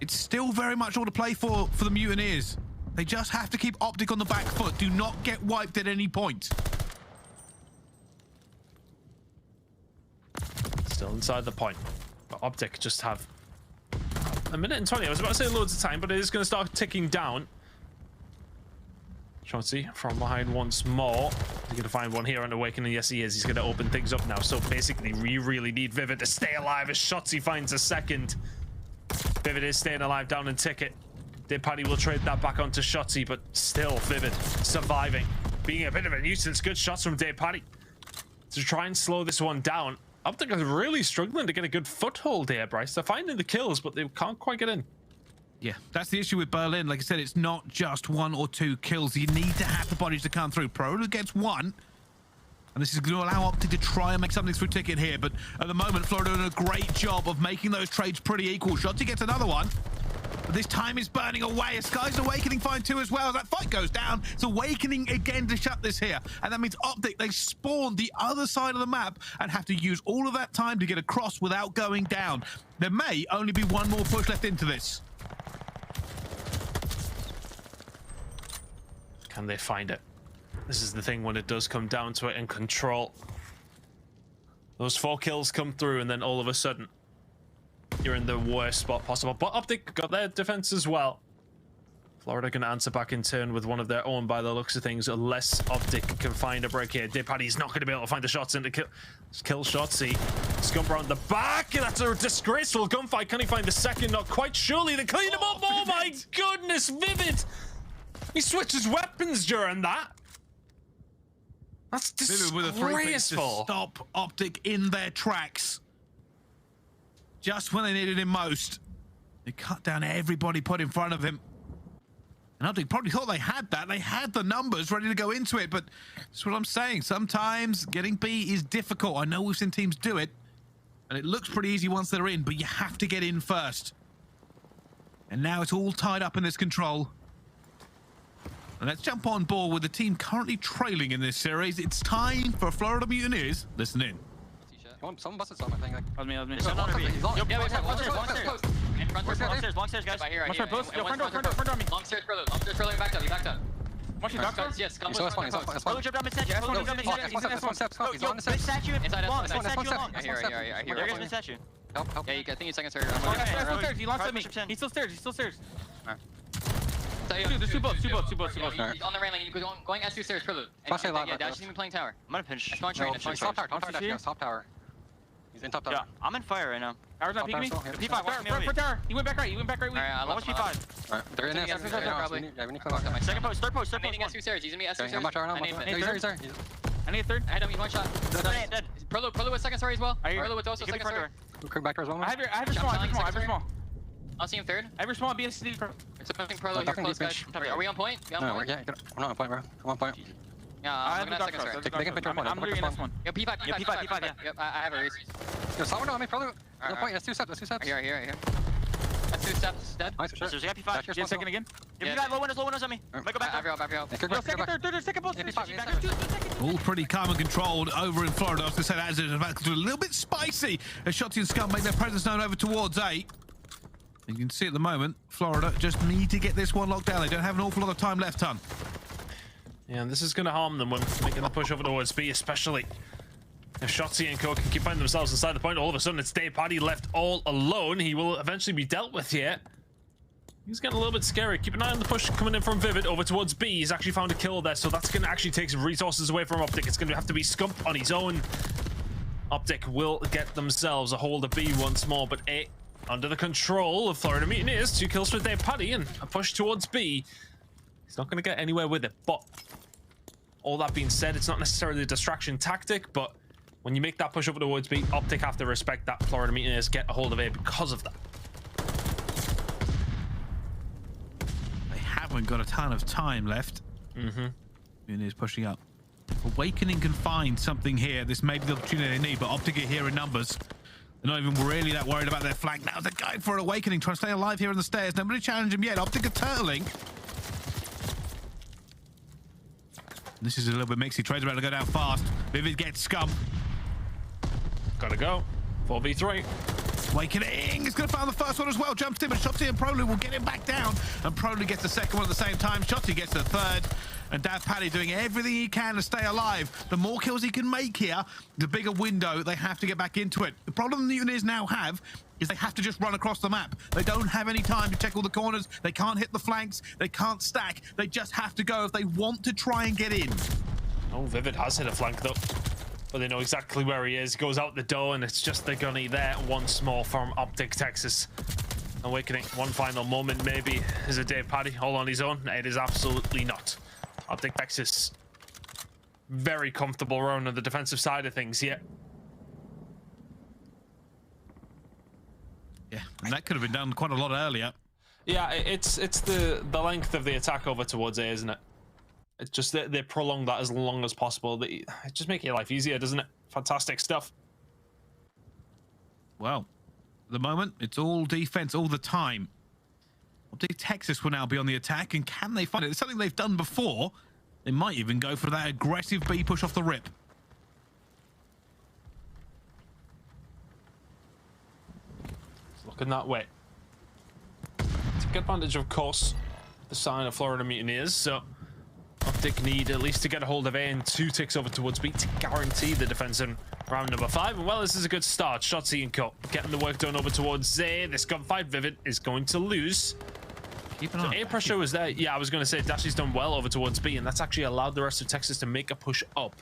It's still very much all to play for the Mutineers. They just have to keep OpTic on the back foot. Do not get wiped at any point. Still inside the point. But OpTic just have a minute and 20. I was about to say loads of time, but it is going to start ticking down. Shotzzy from behind once more. He's going to find one here on Awakening. Yes, he is. He's going to open things up now. So basically, we really need Vivid to stay alive as Shotzzy finds a second. Vivid is staying alive down in ticket. aBeZy will trade that back onto Shotzzy, but still Vivid surviving. Being a bit of a nuisance. Good shots from aBeZy to try and slow this one down. OpTic is really struggling to get a good foothold here, Bryce. They're finding the kills, but they can't quite get in. Yeah, that's the issue with Berlin. Like I said, it's not just 1 or 2 kills. You need to have the bodies to come through. Prolute gets 1. And this is going to allow OpTic to try and make something through ticket here. But at the moment, Florida doing a great job of making those trades pretty equal. Shotzzy gets another one. But this time is burning away. A Sky's Awakening find 2 as well. As that fight goes down, it's Awakening again to shut this here. And that means OpTic, they spawn the other side of the map and have to use all of that time to get across without going down. There may only be 1 more push left into this. Can they find it? This is the thing when it does come down to it and control. Those 4 kills come through and then all of a sudden you're in the worst spot possible. But OpTic got their defense as well. Florida can answer back in turn with one of their own by the looks of things, unless OpTic can find a break here. aBeZy's not going to be able to find the shots in to kill Shotzzy. Scump around the back. That's a disgraceful gunfight. Can he find the second? Not quite. Surely they clean him up. Oh my goodness, Vivid! He switches weapons during that. That's disgraceful. With a 3-piece to stop OpTic in their tracks. Just when they needed him most. They cut down everybody put in front of him. And OpTic probably thought they had that. They had the numbers ready to go into it, but that's what I'm saying. Sometimes getting B is difficult. I know we've seen teams do it, and it looks pretty easy once they're in, but you have to get in first. And now it's all tied up in this control. And let's jump on board with the team currently trailing in this series. It's time for Florida Mutineers. Listen in. Someone busted something, I think. That That was me. That was me. He's long stairs, Long stairs, guys. Right here, One stairs, both. Yo, front door me. Long stairs, Prolute, backed up, you backed up. Watch your doctor. Yes, Scump. That's fine. Prolute jumped down mid-statue. Prolute jumped mid-statue. He's in S1. Yo, mid-statue. Long. Mid-statue long. I hear. There goes mid-statue. Help. Yeah, I think he's second stairs. He launched at me. He's still stairs. There's There's two boats. On the rail lane, going S2 stairs, Prolute. Yeah, Dashy's even playing tower. I'm gonna pinch. That's going train. Top tower. Top tower. He's in top tower. Yeah, I'm in fire right now. Tower's not peeking me. Top P5, front tower. He went back right. Alright, I Almost love P5. Alright, they're in S2 probably. Yeah, we need to come back. Second post, third post. I'm needing S2 stairs. He's in me S2 stairs. I'm not trying. He's there. I need a third. I had him. He's one shot. Dead. Prolute with second story as well. I hear. Prolute with also second story. Back there as well. I have your small. I'll see him third. I have your small BSD. It's something Prolute here close, guys. Are we on point? No, we're not on point, bro. I'm on point. Yeah, I I'm have looking the at second story. Take a picture of point. I'm literally in this one. Yo, P5. Yeah. Yep, I have a race. Yo, someone on me, Prolute. No point, that's two steps. Right here. That's 2 steps, dead. Nice, sure. There's a P5. Get second again. If you Yeah. got low windows on me. Might go back. I've help. Yeah, good, Yo, good, good. third, second post. All pretty calm and controlled over in Florida. I was going to say that as it's about to do a little bit spicy as Shotzzy and Scump make their presence known over towards A. You can see at the moment, Florida just need to get this one locked down. They don't have an awful lot of time left, Ton. Yeah, and this is going to harm them when making the push over towards B, especially if Shotzzy and Co can keep finding themselves inside the point. All of a sudden, it's TJHaly left all alone. He will eventually be dealt with here. He's getting a little bit scary. Keep an eye on the push coming in from Vivid over towards B. He's actually found a kill there, so that's going to actually take some resources away from OpTic. It's going to have to be Scump on his own. OpTic will get themselves a hold of B once more, but A under the control of Florida Mutineers. 2 kills for TJHaly and a push towards B. He's not going to get anywhere with it, but all that being said, it's not necessarily a distraction tactic, but when you make that push over towards B, OpTic have to respect that Florida Mutineers get a hold of A because of that. They haven't got a ton of time left. Mutineers pushing up. Owakening can find something here. This may be the opportunity they need, but OpTic are here in numbers. They're not even really that worried about their flank. Now they're going for an Owakening, trying to stay alive here on the stairs. Nobody challenged him yet. OpTic are turtling. This is a little bit mixy. Trade's about to go down fast. Vivid gets Scump. Gotta go. 4v3. Awakening is going to find the first one as well. Jumps in, but Shotzzy and Prolute will get him back down. And Prolute gets the second one at the same time. Shotzzy gets the third. And TJHaly doing everything he can to stay alive. The more kills he can make here, the bigger window they have to get back into it. The problem the Mutineers now have is they have to just run across the map. They don't have any time to check all the corners. They can't hit the flanks. They can't stack. They just have to go if they want to try and get in. Oh, Vivid has hit a flank though. But they know exactly where he is. Goes out the door and it's just the gunny there once more from OpTic Texas. Awakening. One final moment maybe. Is it TJHaly all on his own? It is absolutely not. OpTic Texas very comfortable around on the defensive side of things here. Yeah, and that could have been done quite a lot earlier. Yeah, it's the length of the attack over towards A, isn't it? It's just that they prolong that as long as possible. It just makes your life easier, doesn't it? Fantastic stuff. Well, at the moment, it's all defense all the time. OpTic Texas will now be on the attack, and can they find it? It's something they've done before. They might even go for that aggressive B push off the rip. It's looking that way. Take advantage, of course, the sign of Florida Mutineers, so OpTic need at least to get a hold of A and 2 ticks over towards B to guarantee the defense in round number 5. And well, this is a good start. Shotzzy and Co getting the work done over towards A. This gunfight, Vivid is going to lose. Keep an So eye. A pressure was there. Yeah, I was going to say Dashy's done well over towards B, and that's actually allowed the rest of Texas to make a push up.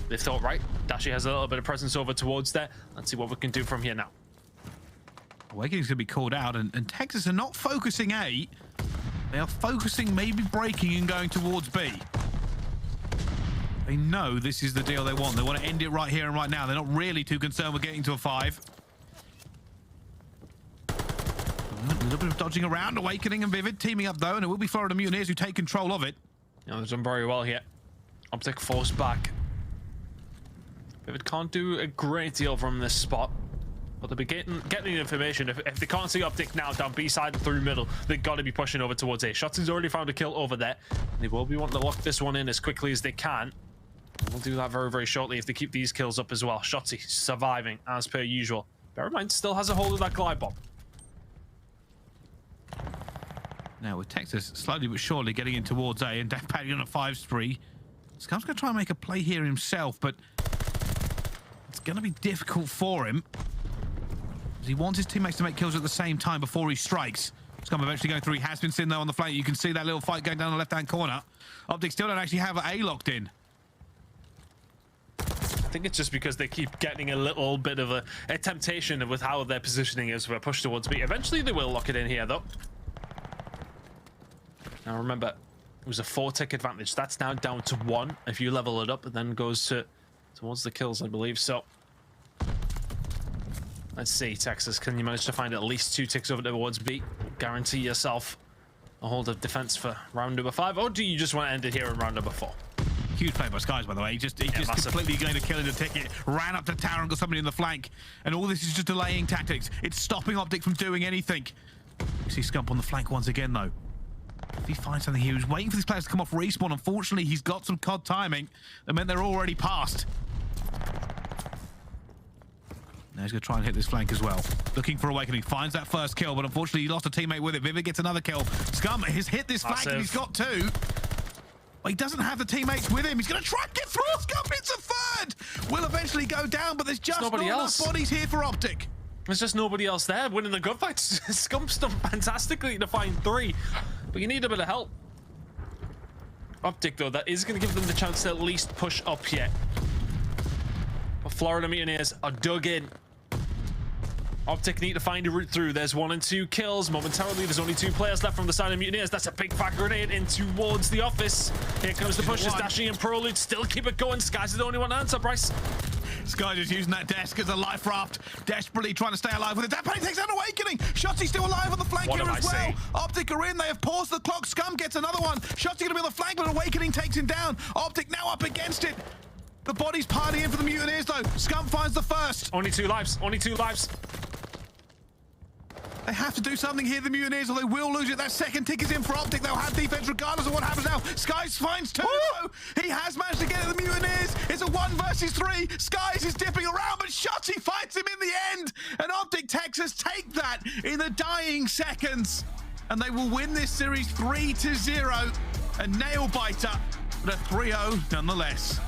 They thought, right, Dashy has a little bit of presence over towards there. Let's see what we can do from here now. Awakening's going to be called out, and Texas are not focusing A. They are focusing, maybe breaking and going towards B. They know this is the deal they want. They want to end it right here and right now. They're not really too concerned with getting to a 5. A little bit of dodging around. Awakening and Vivid teaming up, though, and it will be Florida Mutineers who take control of it. Yeah, they've done very well here. OpTic forced back. Vivid can't do a great deal from this spot. But they'll be getting the information. If they can't see OpTic now down B side and through middle, they've got to be pushing over towards A. Shotzzy's already found a kill over there. They will be wanting to lock this one in as quickly as they can. And we'll do that very, very shortly if they keep these kills up as well. Shotzzy surviving as per usual. Bear in mind, still has a hold of that glide bomb. Now with Texas slowly but surely getting in towards A and Death Paddy on a 5 spree. Scump's going to try and make a play here himself, but it's going to be difficult for him. He wants his teammates to make kills at the same time before he strikes. Scump eventually going through. He has been sitting there on the flank. You can see that little fight going down the left-hand corner. OpTic still don't actually have A locked in. I think it's just because they keep getting a little bit of a temptation with how their positioning is for a push towards B. Eventually they will lock it in here though. Now remember, it was a 4-tick advantage. That's now down to 1 if you level it up, and then goes towards the kills, I believe. So let's see, Texas, can you manage to find at least 2 ticks over towards B? Guarantee yourself a hold of defense for round number 5, or do you just want to end it here in round number 4? Huge play by Skies, by the way. He just completely going to kill in the ticket, ran up to tower and got somebody in the flank, and all this is just delaying tactics. It's stopping OpTic from doing anything. You see Scump on the flank once again, though. If he finds something, he was waiting for these players to come off respawn. Unfortunately, he's got some COD timing that meant they're already past. Now he's going to try and hit this flank as well. Looking for Awakening. Finds that first kill, but unfortunately he lost a teammate with it. Vivid gets another kill. Scump has hit this flank and he's got 2. But he doesn't have the teammates with him. He's going to try and get through. Scump hits a 3rd. Will eventually go down, but there's just not enough bodies here for OpTic. There's just nobody else there winning the gunfights. Scump's done fantastically to find 3, but you need a bit of help. OpTic, though, that is going to give them the chance to at least push up here. But Florida Mutineers are dug in. OpTic need to find a route through. There's 1 and 2 kills. Momentarily, there's only 2 players left from the side of Mutineers. That's a big fat grenade in towards the office. Here comes the pushes. Dashy and Prolute still keep it going. Sky's the only one to answer, Bryce. Sky just using that desk as a life raft, desperately trying to stay alive with it. That Paddy takes out Awakening. Shotzzy still alive on the flank here as well. OpTic are in. They have paused the clock. Scump gets another one. Shotzzy going to be on the flank, but Awakening takes him down. OpTic now up against it. The body's partying for the Mutineers, though. Scump finds the first. Only 2 lives. Only 2 lives. They have to do something here, the Mutineers, or they will lose it. That second tick is in for OpTic. They'll have defense regardless of what happens now. Skies finds 2, though. He has managed to get at the Mutineers. It's a 1 versus 3. Skies is dipping around, but Shotzzy fights him in the end. And OpTic Texas take that in the dying seconds. And they will win this series 3-0. A nail biter, but a 3-0 nonetheless.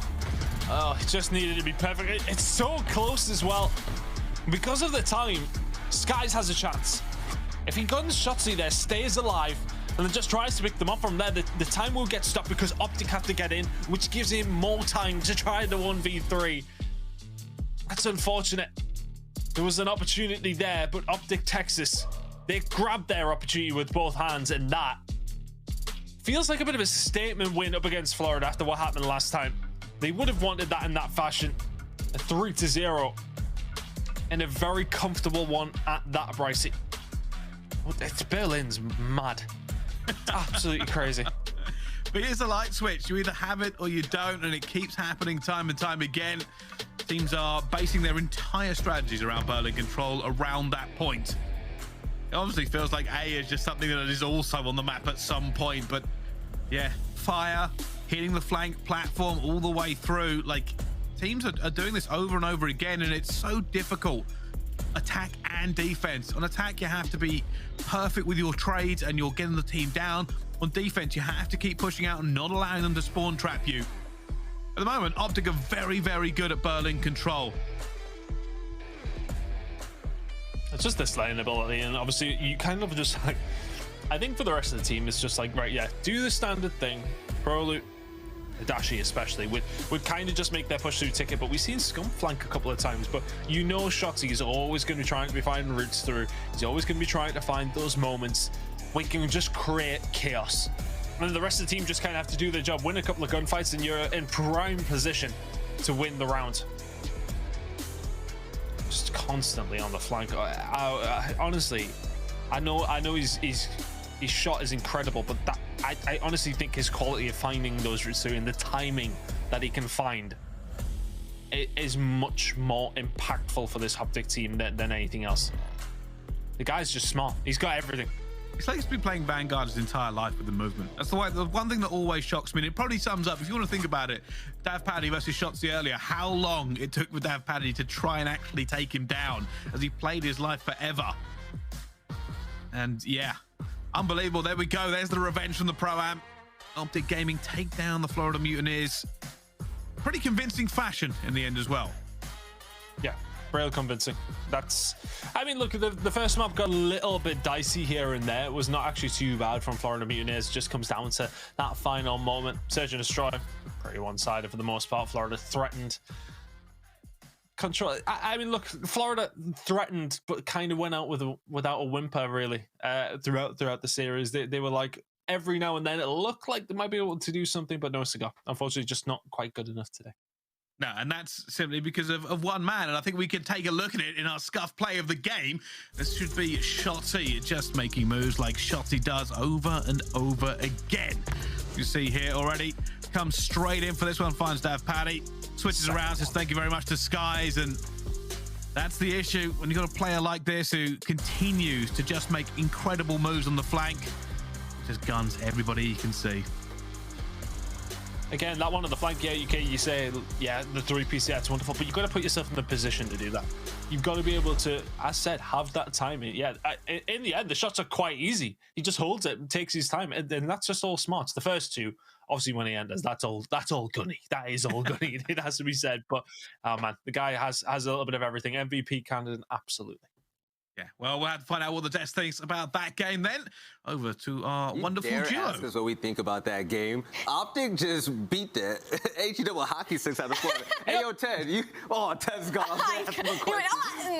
Oh, it just needed to be perfect. It's so close as well. Because of the time, Skies has a chance. If he guns Shotzzy there, stays alive, and then just tries to pick them up from there, the time will get stopped because OpTic have to get in, which gives him more time to try the 1v3. That's unfortunate. There was an opportunity there, but OpTic Texas, they grabbed their opportunity with both hands, and that feels like a bit of a statement win up against Florida after what happened last time. They would have wanted that in that fashion. A 3-0. And a very comfortable one at that, Brycey. It's Berlin's mad. Absolutely crazy. But here's the light switch. You either have it or you don't, and it keeps happening time and time again. Teams are basing their entire strategies around Berlin control around that point. It obviously feels like A is just something that is also on the map at some point, but yeah, fire, hitting the flank platform all the way through. Like, teams are doing this over and over again, and it's so difficult. Attack and defense. On attack, you have to be perfect with your trades and you're getting the team down. On defense, you have to keep pushing out and not allowing them to spawn trap you. At the moment, OpTic are very, very good at Berlin control. It's just this lane ability, and obviously you kind of just like, I think for the rest of the team, it's just like, right, yeah, do the standard thing. Prolute, Dashy especially, would kind of just make their push through ticket, but we've seen Scump flank a couple of times, but you know Shotzzy is always going to be trying to be finding routes through. He's always going to be trying to find those moments where he can just create chaos. And the rest of the team just kind of have to do their job, win a couple of gunfights, and you're in prime position to win the round. Just constantly on the flank. Honestly, I know his shot is incredible, but that I honestly think his quality of finding those routes through and the timing that he can find is much more impactful for this OpTic team than anything else. The guy's just smart. He's got everything. It's like he's been playing Vanguard his entire life with the movement. That's the one thing that always shocks me, and it probably sums up, if you want to think about it, DavPaddy versus Shotzzy earlier, how long it took for DavPaddy to try and actually take him down as he played his life forever. And yeah, unbelievable. There we go. There's the revenge from the Pro-Am. OpTic Gaming take down the Florida Mutineers. Pretty convincing fashion in the end as well. Yeah, real convincing. I mean, look, the first map got a little bit dicey here and there. It was not actually too bad from Florida Mutineers. Just comes down to that final moment. Search and destroy, pretty one-sided for the most part. Florida threatened. Control. I mean, look, Florida threatened, but kind of went out without a whimper, really, throughout the series. They were like, every now and then it looked like they might be able to do something, but no cigar. Unfortunately, just not quite good enough today. No, and that's simply because of one man, and I think we can take a look at it in our scuff play of the game. This should be Shotzzy just making moves like Shotzzy does over and over again. You see here already, comes straight in for this one, finds DavPaddy, switches around, says thank you very much to Skies, and that's the issue when you've got a player like this who continues to just make incredible moves on the flank. Just guns everybody you can see. Again, that one on the flank, yeah, you say, yeah, the 3-piece, yeah, it's wonderful, but you've got to put yourself in the position to do that. You've got to be able to, as I said, have that timing. Yeah, in the end, the shots are quite easy. He just holds it and takes his time, and that's just all smart. The first two, obviously, when he enters, that's all gunny. That is all gunny. It has to be said. But, oh, man, the guy has a little bit of everything. MVP candidate, absolutely. Yeah, well, we'll have to find out what the test thinks about that game then. Over to our wonderful dare duo. Ask us what we think about that game. OpTic just beat that. HE hockey 6 out of 4. Hey, yo, Ted, Ted's gone.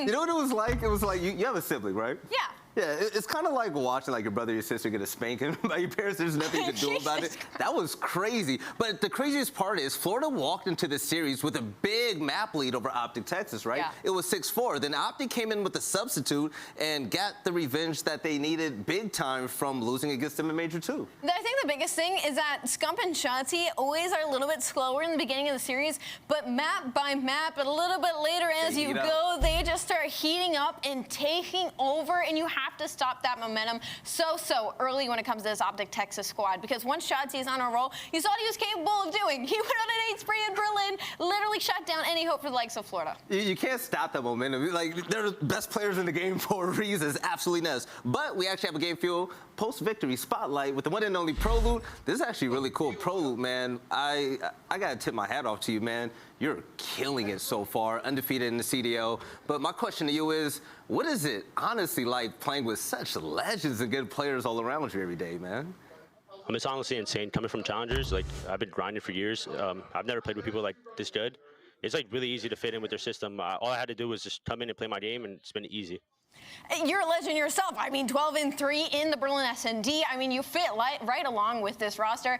You know what it was like? It was like you have a sibling, right? Yeah. Yeah, it's kind of like watching like your brother or your sister get a spanking by your parents. There's nothing you can do about it. That was crazy. But the craziest part is Florida walked into this series with a big map lead over OpTic Texas, right? Yeah. It was 6-4. Then OpTic came in with a substitute and got the revenge that they needed big time from losing against them in Major II. I think the biggest thing is that Scump and Shotzzy always are a little bit slower in the beginning of the series, but map by map, a little bit later as you go, they just start heating up and taking over, and you have to stop that momentum so early when it comes to this OpTic Texas squad, because once Shotzzy is on a roll, you saw what he was capable of doing. He went on an 8 spree in Berlin, literally shut down any hope for the likes of Florida. You can't stop that momentum. Like, they're the best players in the game for a reason. It's absolutely nuts. But we actually have a game fuel post-victory spotlight with the one and only Prolute. This is actually really cool. Prolute, man, I gotta tip my hat off to you, man. You're killing it so far, undefeated in the CDL. But my question to you is, what is it honestly like playing with such legends and good players all around you every day, man? It's honestly insane. Coming from challengers, like I've been grinding for years. I've never played with people like this good. It's like really easy to fit in with their system. All I had to do was just come in and play my game, and it's been easy. You're a legend yourself. I mean, 12-3 in the Berlin S&D. I mean, you fit right along with this roster.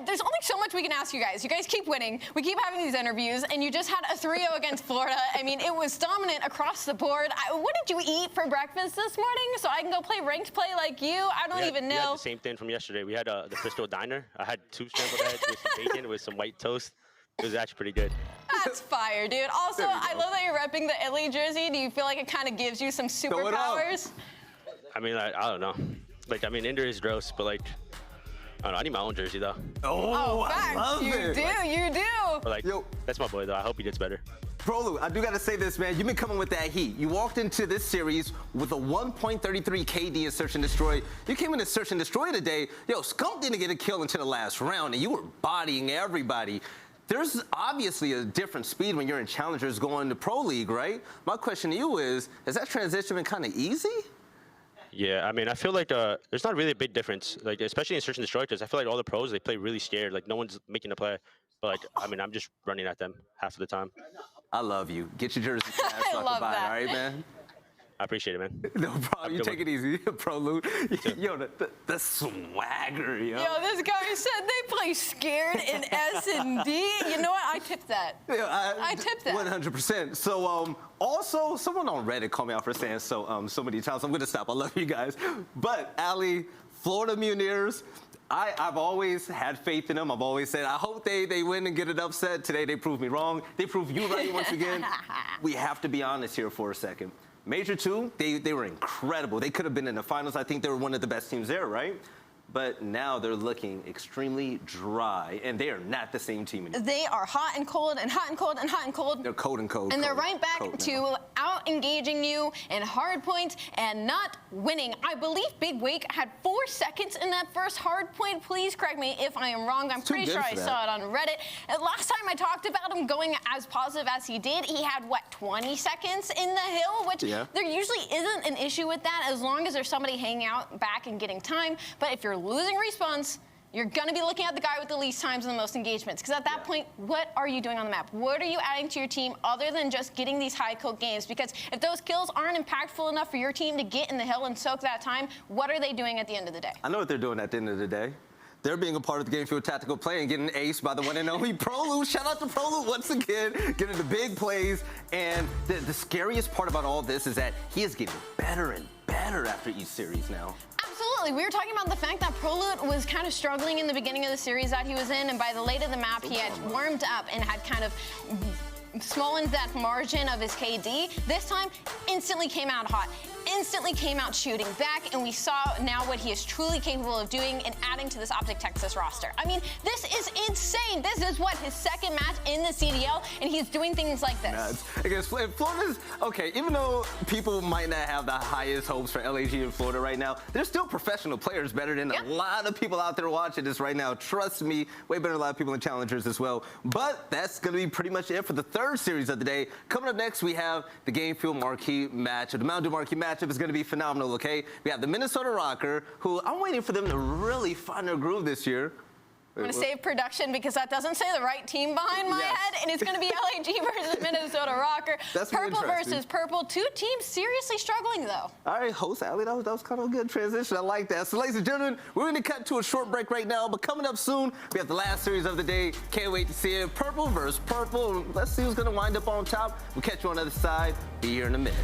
There's only so much we can ask you guys. You guys keep winning. We keep having these interviews, and you just had a 3-0 against Florida. I mean, it was dominant across the board. What did you eat for breakfast this morning so I can go play ranked play like you? I don't even know. We had the same thing from yesterday. We had the Priestahh diner. I had 2 scrambled eggs with some bacon with some white toast. It was actually pretty good. That's fire, dude. Also, I love that you're repping the Italy jersey. Do you feel like it kind of gives you some superpowers? I mean, I don't know. Like, I mean, Inter is gross, but like, I don't know. I need my own jersey though. Oh, facts. I love it. You do. But like, that's my boy though. I hope he gets better. Prolute, I do got to say this, man. You've been coming with that heat. You walked into this series with a 1.33 KD in Search and Destroy. You came into Search and Destroy today. Yo, Scump didn't get a kill until the last round, and you were bodying everybody. There's obviously a different speed when you're in Challengers going to Pro League, right? My question to you is, has that transition been kind of easy? Yeah, I mean, I feel like there's not really a big difference, like especially in Search and Destroy, because I feel like all the pros, they play really scared. Like, no one's making a play. But, like, I mean, I'm just running at them half of the time. I love you. Get your jersey fast so I can buy it, all right, man? I appreciate it, man. No problem. You take it easy, Prolute. Yo, the swagger, yo. Yo, this guy said they play scared in S&D. You know what? I tipped that. Yeah, I tipped that. 100%. So, also, someone on Reddit called me out for saying so many times. I'm going to stop. I love you guys. But, Ali, Florida Mutineers, I've always had faith in them. I've always said, I hope they win and get an upset. Today they proved me wrong. They proved you right once again. We have to be honest here for a second. Major II, they were incredible. They could have been in the finals. I think they were one of the best teams there, right? But now they're looking extremely dry, and they are not the same team anymore. They are hot and cold and hot and cold and hot and cold. They're cold and cold. And they're right back to out-engaging you in hard points and not winning. I believe Big Wake had 4 seconds in that first hard point. Please correct me if I am wrong. I'm pretty sure I saw it on Reddit. And last time I talked about him going as positive as he did, he had, what, 20 seconds in the hill, which there usually isn't an issue with that as long as there's somebody hanging out back and getting time. But if you're losing respawns, you're going to be looking at the guy with the least times and the most engagements. Because at that point, what are you doing on the map? What are you adding to your team other than just getting these high-kill games? Because if those kills aren't impactful enough for your team to get in the hill and soak that time, what are they doing at the end of the day? I know what they're doing at the end of the day. They're being a part of the game field tactical play and getting aced by the one and only Prolute. Shout out to Prolute once again, getting the big plays. And the scariest part about all this is that he is getting better and better after each series now. Absolutely. We were talking about the fact that Prolute was kind of struggling in the beginning of the series that he was in, and by the late of the map, he had warmed up and had kind of smollened that margin of his KD. This time, instantly came out hot. Instantly came out shooting back, and we saw now what he is truly capable of doing and adding to this OpTic Texas roster. I mean, this is insane. This is what, his second match in the CDL, and he's doing things like this. Against Florida's, okay, even though people might not have the highest hopes for LAG in Florida right now, they're still professional players, better than a lot of people out there watching this right now. Trust me, way better than a lot of people in Challengers as well. But that's going to be pretty much it for the third series of the day. Coming up next, we have the Game Fuel Marquee matchup. The Mountain Dew Marquee matchup is going to be phenomenal, okay? We have the Minnesota Røkkr, who I'm waiting for them to really find their groove this year. I'm going to save production because that doesn't say the right team behind my head, and it's going to be LAG versus Minnesota Røkkr. That's Purple versus Purple. Two teams seriously struggling, though. All right, host Ali, that was kind of a good transition. I like that. So, ladies and gentlemen, we're going to cut to a short break right now, but coming up soon, we have the last series of the day. Can't wait to see it. Purple versus Purple. Let's see who's going to wind up on top. We'll catch you on the other side. Be here in a minute.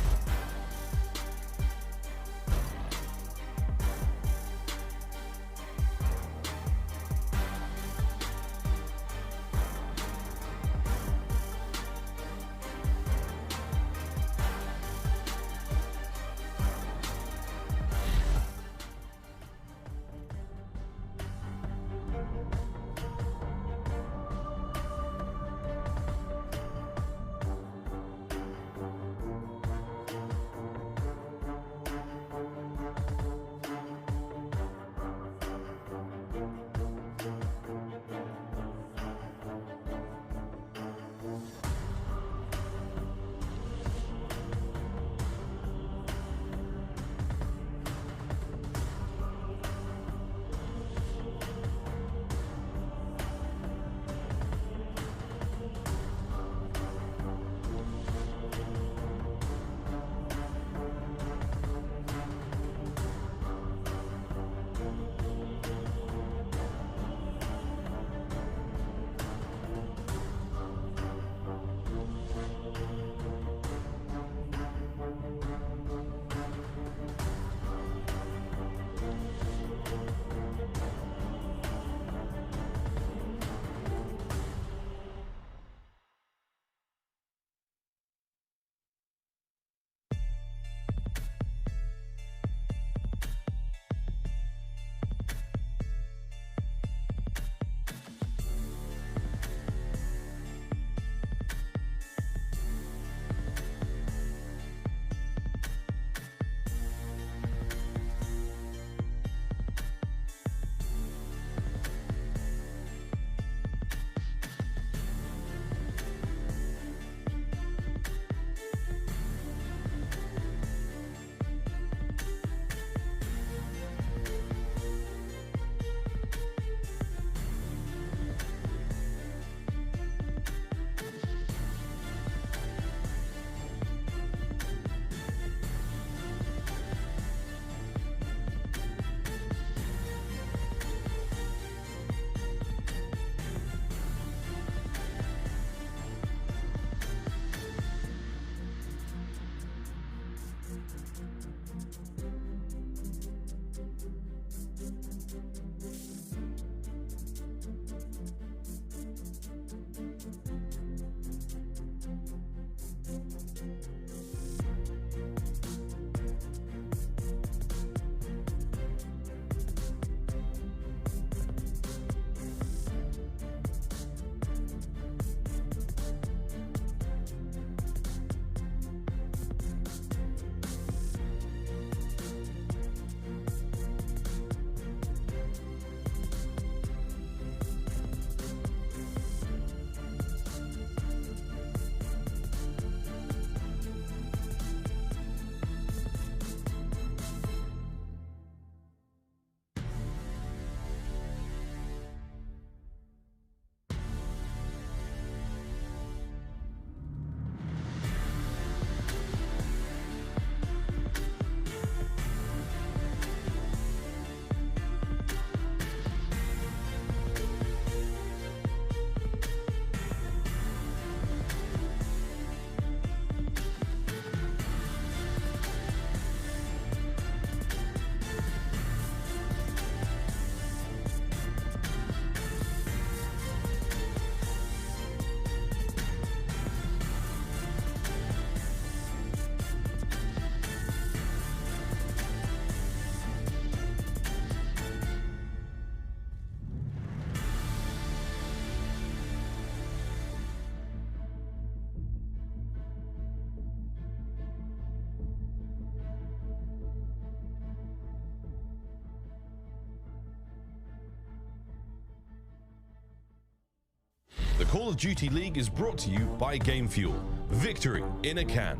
Call of Duty League is brought to you by Game Fuel. Victory in a can.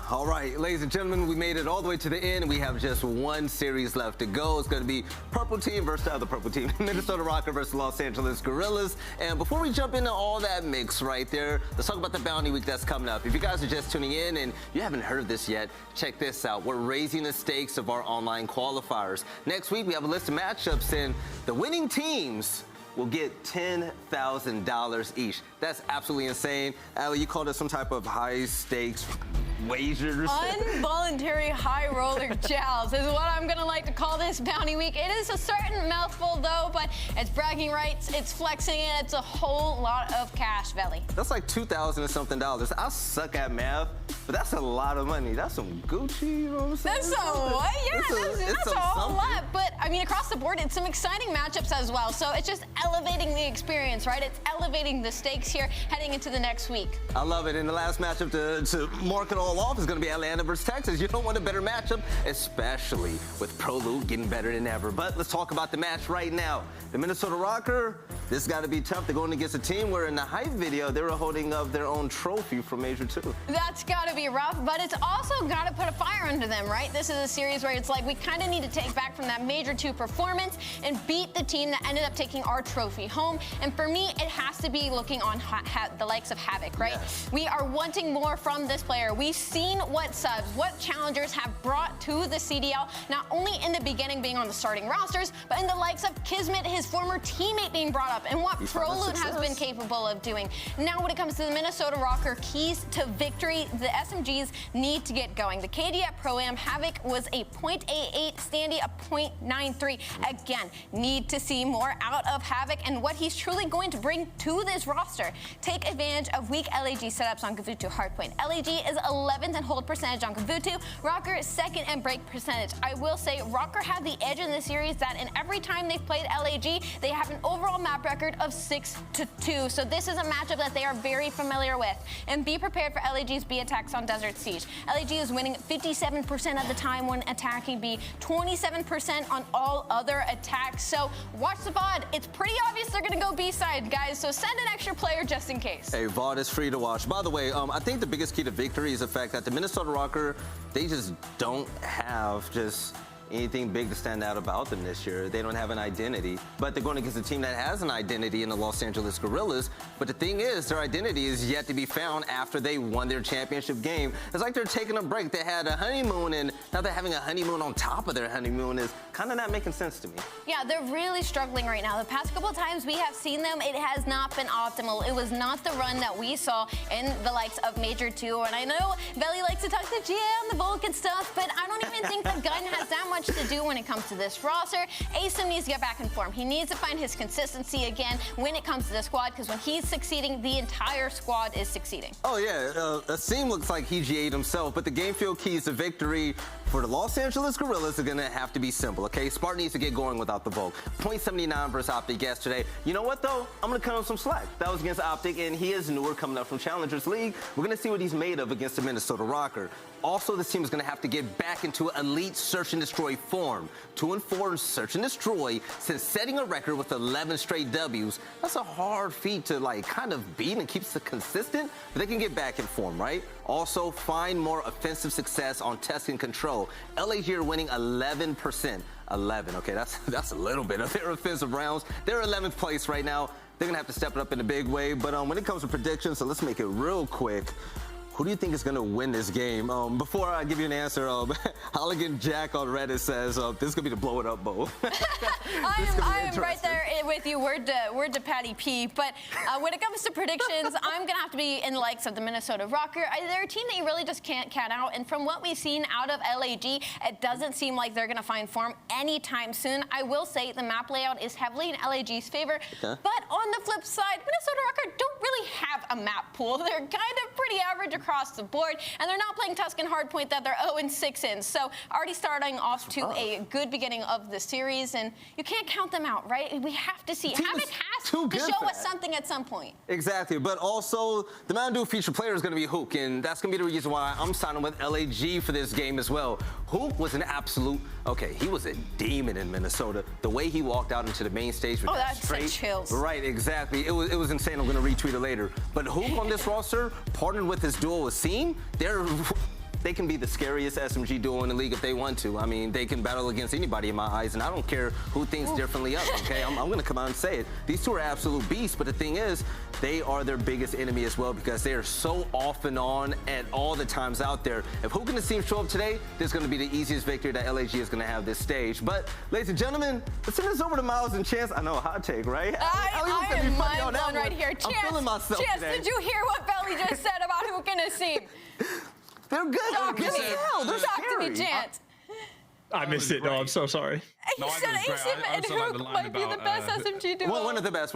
All right, ladies and gentlemen, we made it all the way to the end. We have just one series left to go. It's going to be Purple Team versus the other Purple Team, Minnesota Røkkr versus Los Angeles Guerrillas. And before we jump into all that mix right there, let's talk about the bounty week that's coming up. If you guys are just tuning in and you haven't heard this yet, check this out. We're raising the stakes of our online qualifiers. Next week, we have a list of matchups, and the winning teams will get $10,000 each. That's absolutely insane. Ali, you called it some type of high stakes wagers. Involuntary high roller jowls is what I'm gonna like to call this bounty week. It is a certain mouthful though, but it's bragging rights, it's flexing, and it's a whole lot of cash, Veli. That's like $2,000 and something. I suck at math, but that's a lot of money. That's some Gucci, you know what I'm saying? That's a what? Yeah, that's a whole lot. But I mean, across the board, it's some exciting matchups as well. So it's just elevating the experience, right? It's elevating the stakes here heading into the next week. I love it. And the last matchup to mark it all off is going to be Atlanta versus Texas. You don't want a better matchup, especially with Prolute getting better than ever. But let's talk about the match right now. The Minnesota Røkkr, this has got to be tough. They're going against a team where in the hype video, they were holding up their own trophy from Major II. That's got to be rough, but it's also got to put a fire under them, right? This is a series where it's like we kind of need to take back from that Major II performance and beat the team that ended up taking our trophy home. And for me, it has to be looking on the likes of Havok, right? Yes. We are wanting more from this player. We've seen what subs, what challengers have brought to the CDL, not only in the beginning being on the starting rosters, but in the likes of Kismet, his former teammate being brought up, and what Prolute has been capable of doing. Now when it comes to the Minnesota Røkkr, keys to victory, the SMGs need to get going. The KD at Pro-Am, Havok was a .88, Standy a .93. Again, need to see more out of Havok and what he's truly going to bring to this roster. Take advantage of weak LAG setups on Gavutu Hardpoint. LAG is 11th in hold percentage on Gavutu. Røkkr second in break percentage. I will say Røkkr had the edge in this series that in every time they've played LAG, they have an overall map record of 6-2. So this is a matchup that they are very familiar with. And be prepared for LAG's B attacks on Desert Siege. LAG is winning 57% of the time when attacking B, 27% on all other attacks. So watch the VOD. It's pretty obvious they're going to go B side, guys. So send an extra player just in case. Hey, VOD is free to watch. By the way, I think the biggest key to victory is the fact that the Minnesota Røkkr, they just don't have just anything big to stand out about them this year. They don't have an identity, but they're going against a team that has an identity in the Los Angeles Guerrillas. But the thing is, their identity is yet to be found after they won their championship game. It's like they're taking a break. They had a honeymoon, and now they're having a honeymoon on top of their honeymoon is kind of not making sense to me. Yeah, they're really struggling right now. The past couple of times we have seen them, it has not been optimal. It was not the run that we saw in the likes of Major II. And I know Veli likes to talk to GA on the Vulcan stuff, but I don't even think the gun has that much to do when it comes to this roster. aSim needs to get back in form. He needs to find his consistency again when it comes to the squad, because when he's succeeding, the entire squad is succeeding. Oh yeah, aSim looks like he GA'd himself, but the game field keys to victory For the Los Angeles Guerrillas, it's gonna have to be simple, okay? Spartan needs to get going without the Volk. 0.79 versus OpTic yesterday. You know what though? I'm gonna cut him some slack. That was against OpTic, and he is newer coming up from Challengers League. We're gonna see what he's made of against the Minnesota Røkkr. Also, this team is gonna have to get back into elite search and destroy form. 2-4 in search and destroy since setting a record with 11 straight W's. That's a hard feat to like kind of beat and keeps it consistent, but they can get back in form, right? Also, find more offensive success on test and control. LAG are winning 11%. 11, okay, that's a little bit of their offensive rounds. They're 11th place right now. They're gonna have to step it up in a big way, but when it comes to predictions, so let's make it real quick. Who do you think is going to win this game? Before I give you an answer, Halligan Jack on Reddit says this is going to be the blow it up bowl. I am right there with you. Word to Patty P. But when it comes to predictions, I'm going to have to be in the likes of the Minnesota Røkkr. They're a team that you really just can't count out. And from what we've seen out of LAG, it doesn't seem like they're going to find form anytime soon. I will say the map layout is heavily in LAG's favor. Okay. But on the flip side, Minnesota Røkkr don't really have a map pool. They're kind of pretty average across the board, and they're not playing Tuscan Hardpoint that they're 0-6 in. So already starting off to a good beginning of the series, and you can't count them out, right? We have to see. Havok has to show us something at some point. Exactly, but also the Mountain Dew featured player is going to be Hook, and that's going to be the reason why I'm signing with LAG for this game as well. Hook was an absolute, okay, he was a demon in Minnesota. The way he walked out into the main stage with that straight chills. Right, exactly. It was insane. I'm going to retweet it later. But Hook on this roster, partnered with his duo with Seam, they can be the scariest SMG duo in the league if they want to. I mean, they can battle against anybody in my eyes, and I don't care who thinks differently of them, okay? I'm going to come out and say it. These two are absolute beasts, but the thing is, they are their biggest enemy as well because they are so off and on at all the times out there. If Hook and the team show up today, this is going to be the easiest victory that LAG is going to have this stage. But, ladies and gentlemen, let's send this over to Miles and Chance. I know, hot take, right? I am mind blown right here. I'm feeling myself today. Did you hear what Belly just said about Hook and the team? They're good. Talk to me. Talk to me, Chance. I missed it. No, I'm so sorry. You said Asim and Hook might be the best SMG duo. One of the best.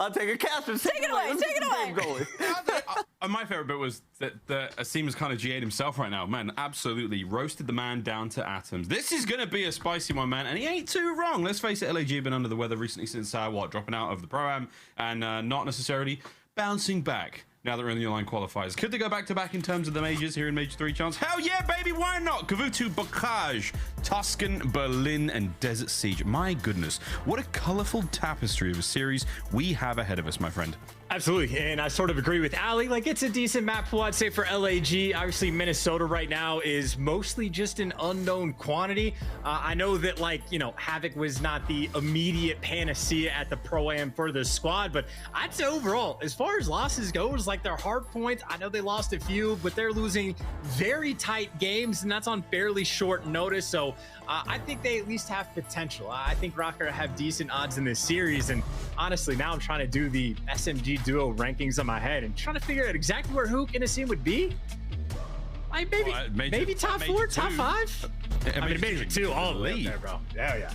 I'll take a capture. Take it away. Take it away. My favorite bit was that Asim is kind of GA'd himself right now. Man, absolutely roasted the man down to atoms. This is going to be a spicy one, man, and he ain't too wrong. Let's face it, LAG have been under the weather recently since, dropping out of the Pro-Am and not necessarily bouncing back. Now that we're in the online qualifiers. Could they go back-to-back in terms of the majors here in Major 3 chance? Hell yeah, baby, why not? Kavutu, Bocage, Tuscan, Berlin, and Desert Siege. My goodness, what a colorful tapestry of a series we have ahead of us, my friend. Absolutely, and I sort of agree with Ali. Like, it's a decent map pool, I'd say, for LAG. Obviously, Minnesota right now is mostly just an unknown quantity. I know that, like, you know, Havok was not the immediate panacea at the Pro-Am for the squad, but I'd say overall, as far as losses goes, like their hard points, I know they lost a few, but they're losing very tight games, and that's on fairly short notice. So I think they at least have potential. I think Røkkr have decent odds in this series, and honestly, now I'm trying to do the SMG duo rankings on my head and trying to figure out exactly where Hook and Asim would be. Like maybe top 4, top 5. I mean, Major 2 all the way up there, bro.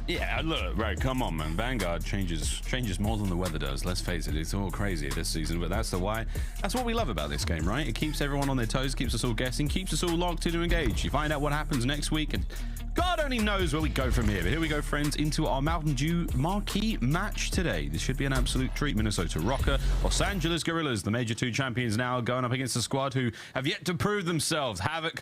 Yeah. Look, right, come on, man. Vanguard changes more than the weather does. Let's face it, it's all crazy this season, but that's what we love about this game, right? It keeps everyone on their toes, keeps us all guessing, keeps us all locked in and engaged. You find out what happens next week, and God only knows where we go from here. But here we go, friends, into our Mountain Dew marquee match today. This should be an absolute treat. Minnesota Røkkr, Los Angeles Guerrillas, the Major 2 champions now, going up against a squad who have yet to prove themselves. Havok,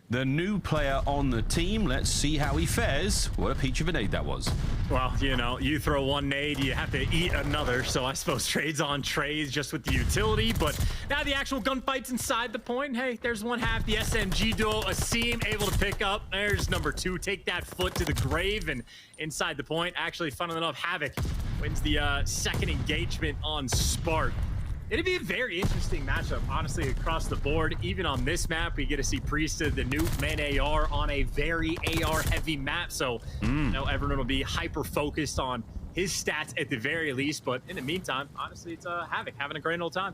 the new player on the team. Let's see how he fares. What a peach of a nade that was. Well, you know, you throw one nade, you have to eat another. So I suppose trades on trades just with the utility. But now the actual gunfight's inside the point. Hey, there's one half, the SMG duo, Asim able to pick up. There's number 2. Take that foot to the grave and inside the point. Actually, funnily enough, Havok wins the second engagement on Spark. It'd be a very interesting matchup, honestly, across the board. Even on this map, we get to see Priestahh, the new main AR, on a very AR-heavy map. So, you know, everyone will be hyper-focused on his stats at the very least. But in the meantime, honestly, it's Havok having a grand old time.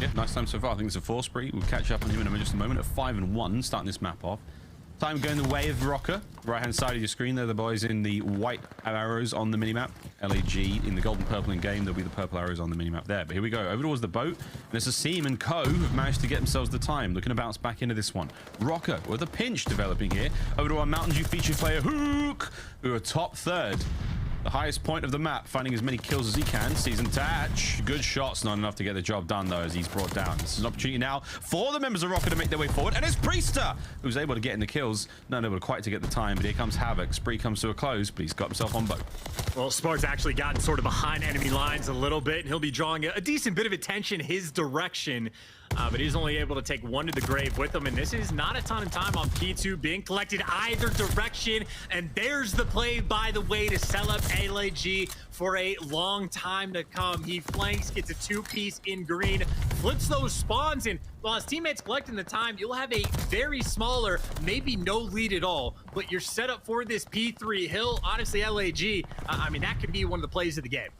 Yeah, nice time so far. I think it's a 4 spree. We'll catch up on him in just a moment at 5-1, starting this map off. Time going the way of Røkkr. Right-hand side of your screen, they're the boys in the white arrows on the minimap. LAG in the golden purple in game, there'll be the purple arrows on the minimap there. But here we go, over towards the boat. And it's Simp and co who've managed to get themselves the time. Looking to bounce back into this one. Røkkr with a pinch developing here. Over to our Mountain Dew feature player, Hook, who are top third. The highest point of the map, finding as many kills as he can. Season Tatch. Good shots, not enough to get the job done, though, as he's brought down. This is an opportunity now for the members of Røkkr to make their way forward. And it's Priestahh, who's able to get in the kills. Not able quite to get the time, but here comes Havok. Spree comes to a close, but he's got himself on boat. Well, Spart's actually gotten sort of behind enemy lines a little bit, and he'll be drawing a decent bit of attention his direction. But he's only able to take one to the grave with him, and this is not a ton of time on P2 being collected either direction. And there's the play, by the way, to sell up LAG for a long time to come. He flanks, gets a two-piece in green, flips those spawns, and while his teammates collecting the time, you'll have a very smaller, maybe no lead at all, but you're set up for this P3 hill. Honestly, LAG, I mean, that could be one of the plays of the game.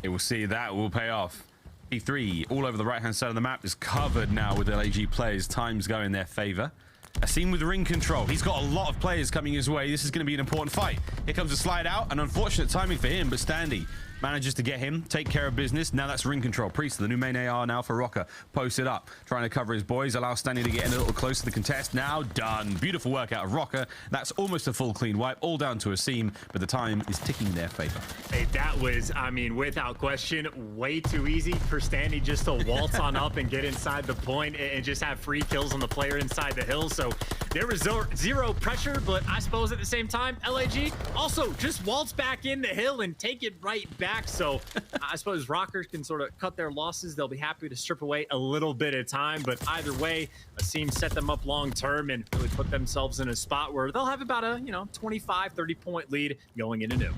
It will see that will pay off. P3 all over the right-hand side of the map is covered now with LAG players. Time's go in their favor. A scene with ring control. He's got a lot of players coming his way. This is going to be an important fight. Here comes a slide out. An unfortunate timing for him, but Standy manages to get him, take care of business. Now that's ring control. Priestahh, the new main AR now for Røkkr. Posted up, trying to cover his boys. Allow Standy to get in a little closer to the contest. Now done. Beautiful work out of Røkkr. That's almost a full clean wipe. All down to a Simp, but the time is ticking in their favor. Hey, that was, I mean, without question, way too easy for Standy just to waltz on up and get inside the point and just have free kills on the player inside the hill. So there was zero pressure, but I suppose at the same time, LAG also just waltz back in the hill and take it right back. So I suppose Røkkr can sort of cut their losses. They'll be happy to strip away a little bit of time, but either way, a Simp set them up long term and really put themselves in a spot where they'll have about a 25-30 point lead going into new.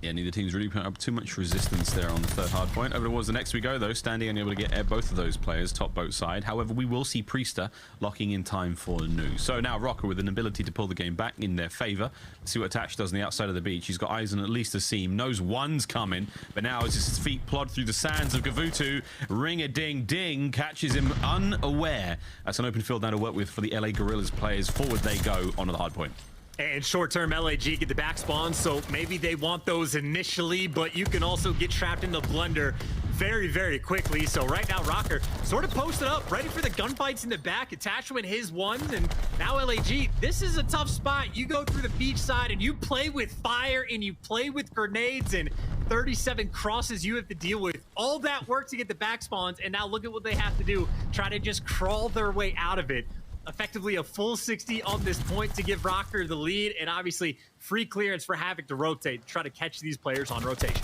Yeah, neither team's really putting up too much resistance there on the third hard point. Over towards the next we go, though. Standy unable to get both of those players, top boat side. However, we will see Priestahh locking in time for new. So now Røkkr with an ability to pull the game back in their favor. Let's see what Tatch does on the outside of the beach. He's got eyes on at least a Simp. Knows one's coming. But now as his feet plod through the sands of Gavutu, ring-a-ding-ding, catches him unaware. That's an open field now to work with for the LA Guerrillas players. Forward they go onto the hard point. And short-term LAG get the back spawn, so maybe they want those initially, but you can also get trapped in the blender very, very quickly. So right now, Røkkr sort of posted up, ready for the gunfights in the back. Attachment his one, and now LAG, this is a tough spot. You go through the beach side, and you play with fire, and you play with grenades, and 37 crosses you have to deal with. All that work to get the back spawns, and now look at what they have to do. Try to just crawl their way out of it. Effectively a full 60 on this point to give Røkkr the lead, and obviously free clearance for Havok to rotate, try to catch these players on rotation.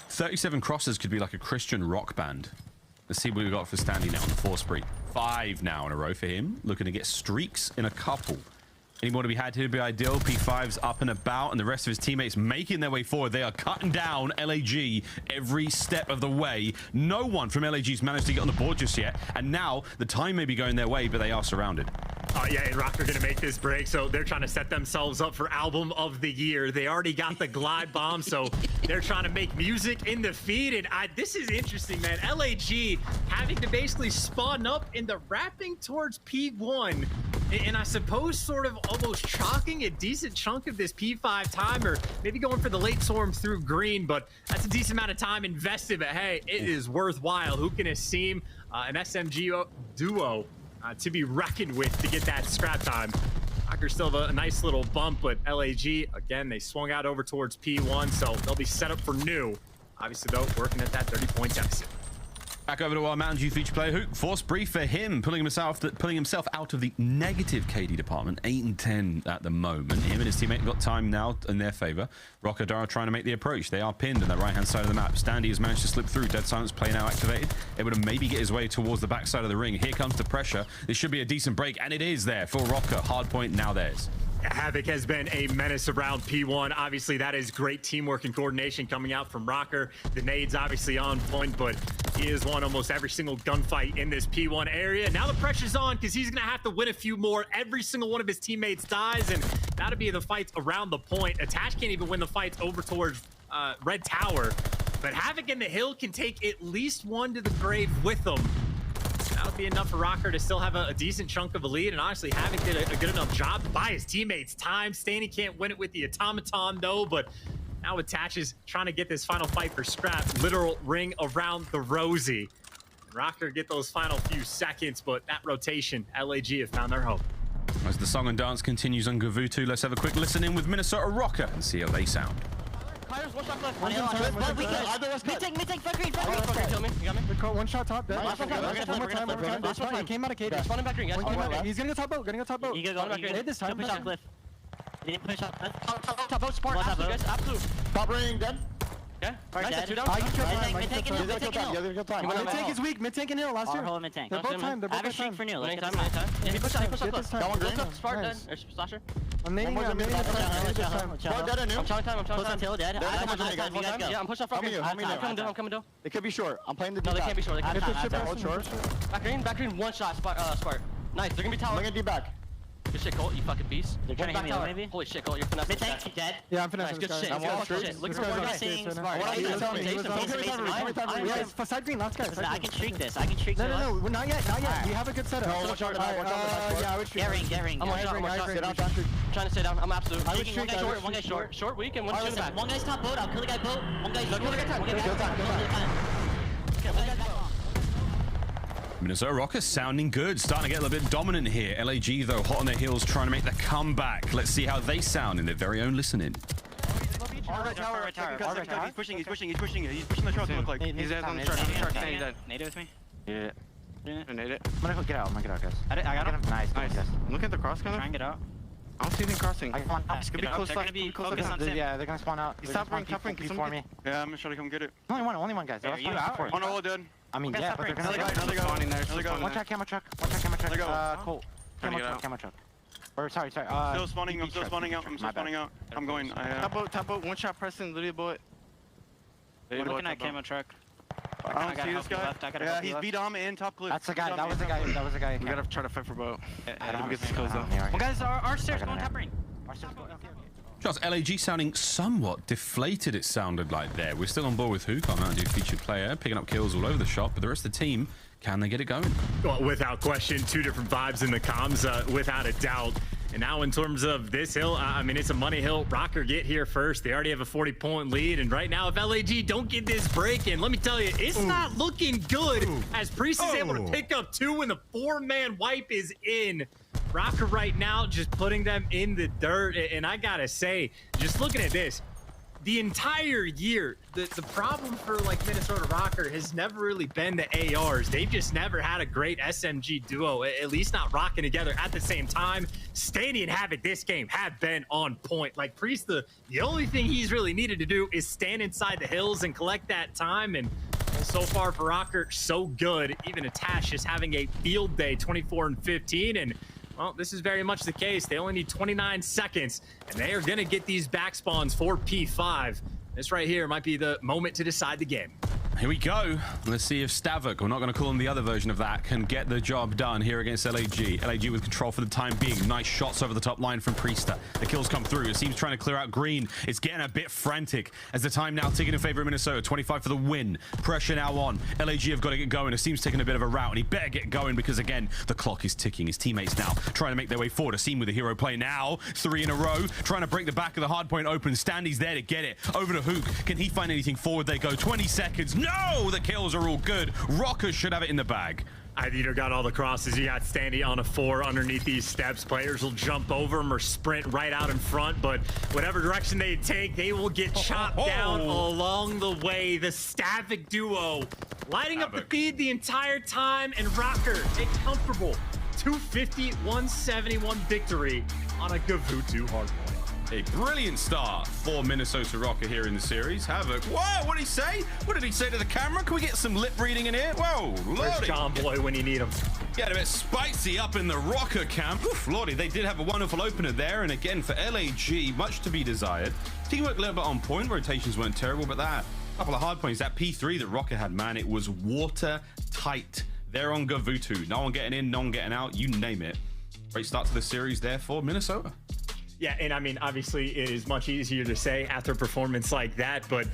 37 crosses could be like a Christian rock band. Let's see what we got for Standy now on the 4 spree. 5 now in a row for him, looking to get streaks in a couple. Any more to be had here would be ideal. P5's up and about, and the rest of his teammates making their way forward. They are cutting down LAG every step of the way. No one from LAG's managed to get on the board just yet, and now the time may be going their way, but they are surrounded. Yeah, and Røkkr gonna make this break, so they're trying to set themselves up for album of the year. They already got the glide bomb, so they're trying to make music in the feed, and this is interesting, man. LAG having to basically spawn up in the wrapping towards P1, and I suppose sort of almost chalking a decent chunk of this P5 time, or maybe going for the late storm through green, but that's a decent amount of time invested, but hey, it is worthwhile. Who can esteem an SMG duo to be reckoned with to get that scrap time? Røkkr still have a nice little bump, but LAG, again, they swung out over towards P1, so they'll be set up for new. Obviously, though, working at that 30-point deficit. Back over to our Mountain Dew feature player, Hook. Force brief for him, pulling himself out of the negative KD department, 8 and 10 at the moment. Him and his teammate got time now in their favor. Røkkr are trying to make the approach. They are pinned on the right-hand side of the map. Standy has managed to slip through. Dead Silence play now activated. Able to maybe get his way towards the back side of the ring. Here comes the pressure. This should be a decent break, and it is there for Røkkr. Hard point now theirs. Havok has been a menace around P1. Obviously, that is great teamwork and coordination coming out from Røkkr. The nade's obviously on point, but he has won almost every single gunfight in this P1 area. Now the pressure's on because he's going to have to win a few more. Every single one of his teammates dies, and that'll be the fights around the point. Attach can't even win the fights over towards Red Tower, but Havok in the hill can take at least one to the grave with them. Now be enough for Røkkr to still have a decent chunk of a lead, and honestly, Havok did a good enough job to buy his teammates time. Standy can't win it with the automaton though, but now with Tatches trying to get this final fight for scrap, literal ring around the rosy. Røkkr get those final few seconds, but that rotation, LAG have found their hope. As the song and dance continues on Gavutu, let's have a quick listen in with Minnesota Røkkr and see how they sound. Mid-tank, front green, kill me. You got me? One shot top, dead. One more time. He came out of cage. He's running back green, guys. He's gonna go top boat, You gotta go back green. Hit this time. Push off cliff. He didn't push off. Top boat, Spark. Absolute, guys. Absolute. Top ring, dead. Okay. Nice, 2 down. Mid-tank is weak. Mid-tank and Nero last year. Hold mid-tank. They're both time. Have a streak for Nero. Anytime. He pushed off cliff. Got one green. Spark dead. Or Slasher. I'm naming it. I'm Close on tail, dead. Yeah, I'm pushing off front green. I'm coming down. They could be short. I'm playing the No, they can't be short. Get this shit back. Short. Back green, one shot. Spark. Nice. They're gonna be tower. I'm gonna D back. Good shit, Colt. You fucking beast. They're trying to hit me, maybe? Holy shit, Colt. You're finessing. Mid-tank, dead. Yeah, I'm finessing. Good shit. I'm Look at what we're missing. Side green, last guy. I can streak this. I can streak this. No, not yet. We have a good setup. No, watch out. Yeah, I would streak. Get ring. I'm trying to stay down. I'm absolute. One guy short. Short weak and one shooting back. One guy's top boat. I'll kill the guy boat. One guy's short. Minnesota Røkkr sounding good, starting to get a little bit dominant here. LAG, though, hot on their heels, trying to make the comeback. Let's see how they sound in their very own listening. He's pushing the truck, look like. He's dead on the truck. He's dead. Nade it with me? Yeah. Nade it. I'm gonna go get out, guys. I got him. Nice. Look at the cross kind of. Try and get out. I don't see anything crossing. It's gonna be close. They're gonna be focused on Simp. Yeah, they're gonna spawn out. He's top ring for me. Yeah, I'm gonna try to come get it. Only one, guys. Are you out? Oh no, dead. I mean, yeah, but they're gonna Another guy. One track camera truck. Colt. Camera truck. Or sorry. I'm still spawning out. I'm going. Top boat. One shot pressing, literally bullet. We're looking at camo truck. I don't see this guy. Yeah, he's B dom and top cliff. That's the guy. That was the guy. We gotta try to fight for boat. I don't get this close though. Well, guys, our stairs going top ring. Just LAG sounding somewhat deflated, it sounded like there. We're still on board with Hook, our Mountain Dew featured player, picking up kills all over the shop, but the rest of the team, can they get it going? Well, without question, two different vibes in the comms, without a doubt. And now in terms of this hill, I mean, it's a money hill. Røkkr get here first. They already have a 40-point lead. And right now, if LAG don't get this break in, let me tell you, it's not looking good as Priestahh is able to pick up 2 when the 4-man wipe is in. Røkkr right now just putting them in the dirt. And I gotta say, just looking at this, the entire year, the problem for like Minnesota Røkkr has never really been the ARs. They've just never had a great SMG duo, at least not rocking together at the same time. Standy and Havok this game have been on point. Like Priestahh, the only thing he's really needed to do is stand inside the hills and collect that time. And so far for Røkkr, so good. Even Atash is having a field day, 24 and 15. And well, this is very much the case. They only need 29 seconds, and they are going to get these back spawns for P5. This right here might be the moment to decide the game. Here we go. Let's see if Stavok, we're not going to call him the other version of that, can get the job done here against LAG. LAG with control for the time being. Nice shots over the top line from Priestahh. The kills come through. It seems trying to clear out green. It's getting a bit frantic as the time now ticking in favor of Minnesota. 25 for the win. Pressure now on. LAG have got to get going. It seems taking a bit of a route, and he better get going because, again, the clock is ticking. His teammates now trying to make their way forward. A scene with the hero play now. 3 in a row. Trying to break the back of the hard point open. Standy's there to get it. Over to Hook. Can he find anything forward? They go. 20 seconds. No! The kills are all good. Røkkr should have it in the bag. I've either got all the crosses. You got Standy on a 4 underneath these steps. Players will jump over him or sprint right out in front, but whatever direction they take, they will get chopped down along the way. The Stavok duo lighting up the feed the entire time, and Røkkr a comfortable 250, 171 victory on a Gavutu hardpoint. A brilliant start for Minnesota Røkkr here in the series. Havok, whoa, what did he say? What did he say to the camera? Can we get some lip reading in here? Whoa, lordy. Where's John Boy when you need him? Yeah, a bit spicy up in the Røkkr camp. Oof, lordy, they did have a wonderful opener there. And again, for LAG, much to be desired. Teamwork a little bit on point. Rotations weren't terrible, but that couple of hard points, that P3 that Røkkr had, man, it was watertight. They're on Gavutu. No one getting in, no one getting out, you name it. Great start to the series there for Minnesota. Yeah, and I mean, obviously, it is much easier to say after a performance like that, but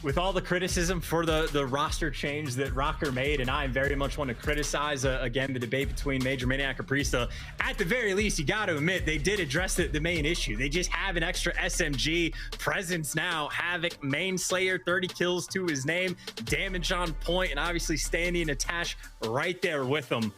with all the criticism for the roster change that Røkkr made, and I very much want to criticize, again, the debate between Major Maniac and Priestahh, at the very least, you got to admit, they did address the main issue. They just have an extra SMG presence now. Havok, main Slayer, 30 kills to his name, damage on point, and obviously Standy and Attach right there with him.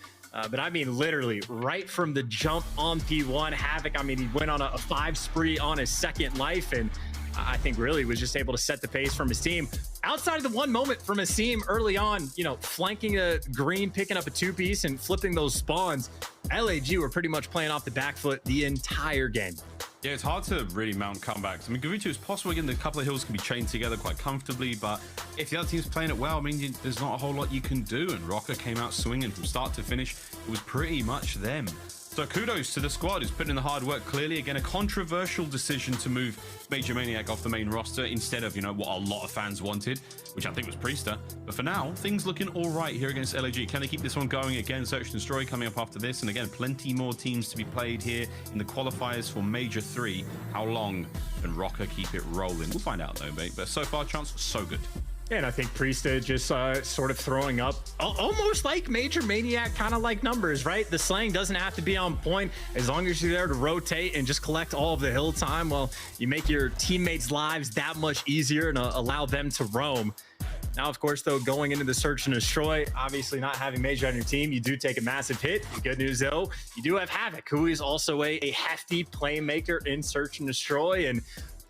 But I mean, literally, right from the jump on P1, Havok, I mean, he went on a 5 spree on his second life, and I think really was just able to set the pace from his team. Outside of the one moment from his team early on, you know, flanking a green, picking up a 2-piece and flipping those spawns, LAG were pretty much playing off the back foot the entire game. Yeah, it's hard to really mount comebacks. I mean, Gavutu is possible. Again, the couple of hills can be chained together quite comfortably, but if the other team's playing it well, I mean, there's not a whole lot you can do. And Røkkr came out swinging from start to finish. It was pretty much them. So kudos to the squad who's putting in the hard work. Clearly, again, a controversial decision to move Major Maniac off the main roster instead of, you know, what a lot of fans wanted, which I think was Priestahh. But for now, things looking all right here against LAG. Can they keep this one going? Again, Search and Destroy coming up after this. And again, plenty more teams to be played here in the qualifiers for Major 3. How long can Røkkr keep it rolling? We'll find out though, mate. But so far, chance so good. And I think Priestahh just sort of throwing up almost like Major Maniac kind of like numbers, right? The slang doesn't have to be on point as long as you're there to rotate and just collect all of the hill time. Well, you make your teammates' lives that much easier and allow them to roam. Now, of course, though, going into the Search and Destroy, obviously not having Major on your team, you do take a massive hit. The good news, though, you do have Havok, who is also a hefty playmaker in Search and Destroy. And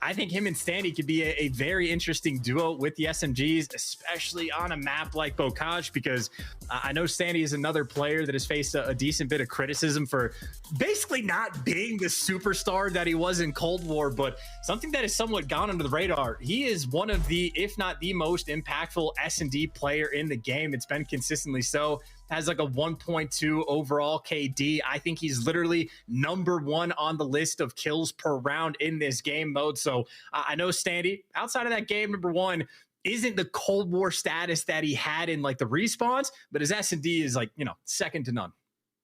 I think him and Standy could be a very interesting duo with the SMGs, especially on a map like Bocage, because I know Standy is another player that has faced a decent bit of criticism for basically not being the superstar that he was in Cold War, but something that has somewhat gone under the radar. He is one of the, if not the most impactful S&D player in the game. It's been consistently so. Has like a 1.2 overall KD. I think he's literally #1 on the list of kills per round in this game mode. So I know Standy, outside of that game #1, isn't the Cold War status that he had in like the respawns, but his S&D is like, you know, second to none.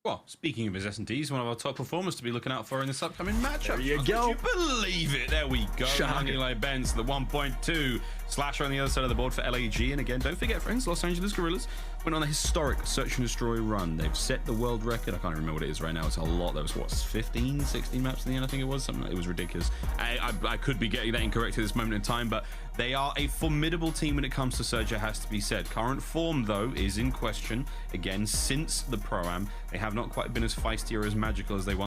Well, speaking of his S&D, he's one of our top performers to be looking out for in this upcoming matchup. There you go. Would you believe it? There we go. Shocking. Like Benz, the 1.2 slasher on the other side of the board for LAG. And again, don't forget, friends, Los Angeles Guerrillas went on a historic Search and Destroy run. They've set the world record. I can't remember what it is right now. It's a lot. There was, what, 15, 16 maps in the end, I think it was. Something. It was ridiculous. I could be getting that incorrect at this moment in time, but they are a formidable team when it comes to Surge, it has to be said. Current form, though, is in question. Again, since the Pro-Am, they have not quite been as feisty or as magical as they once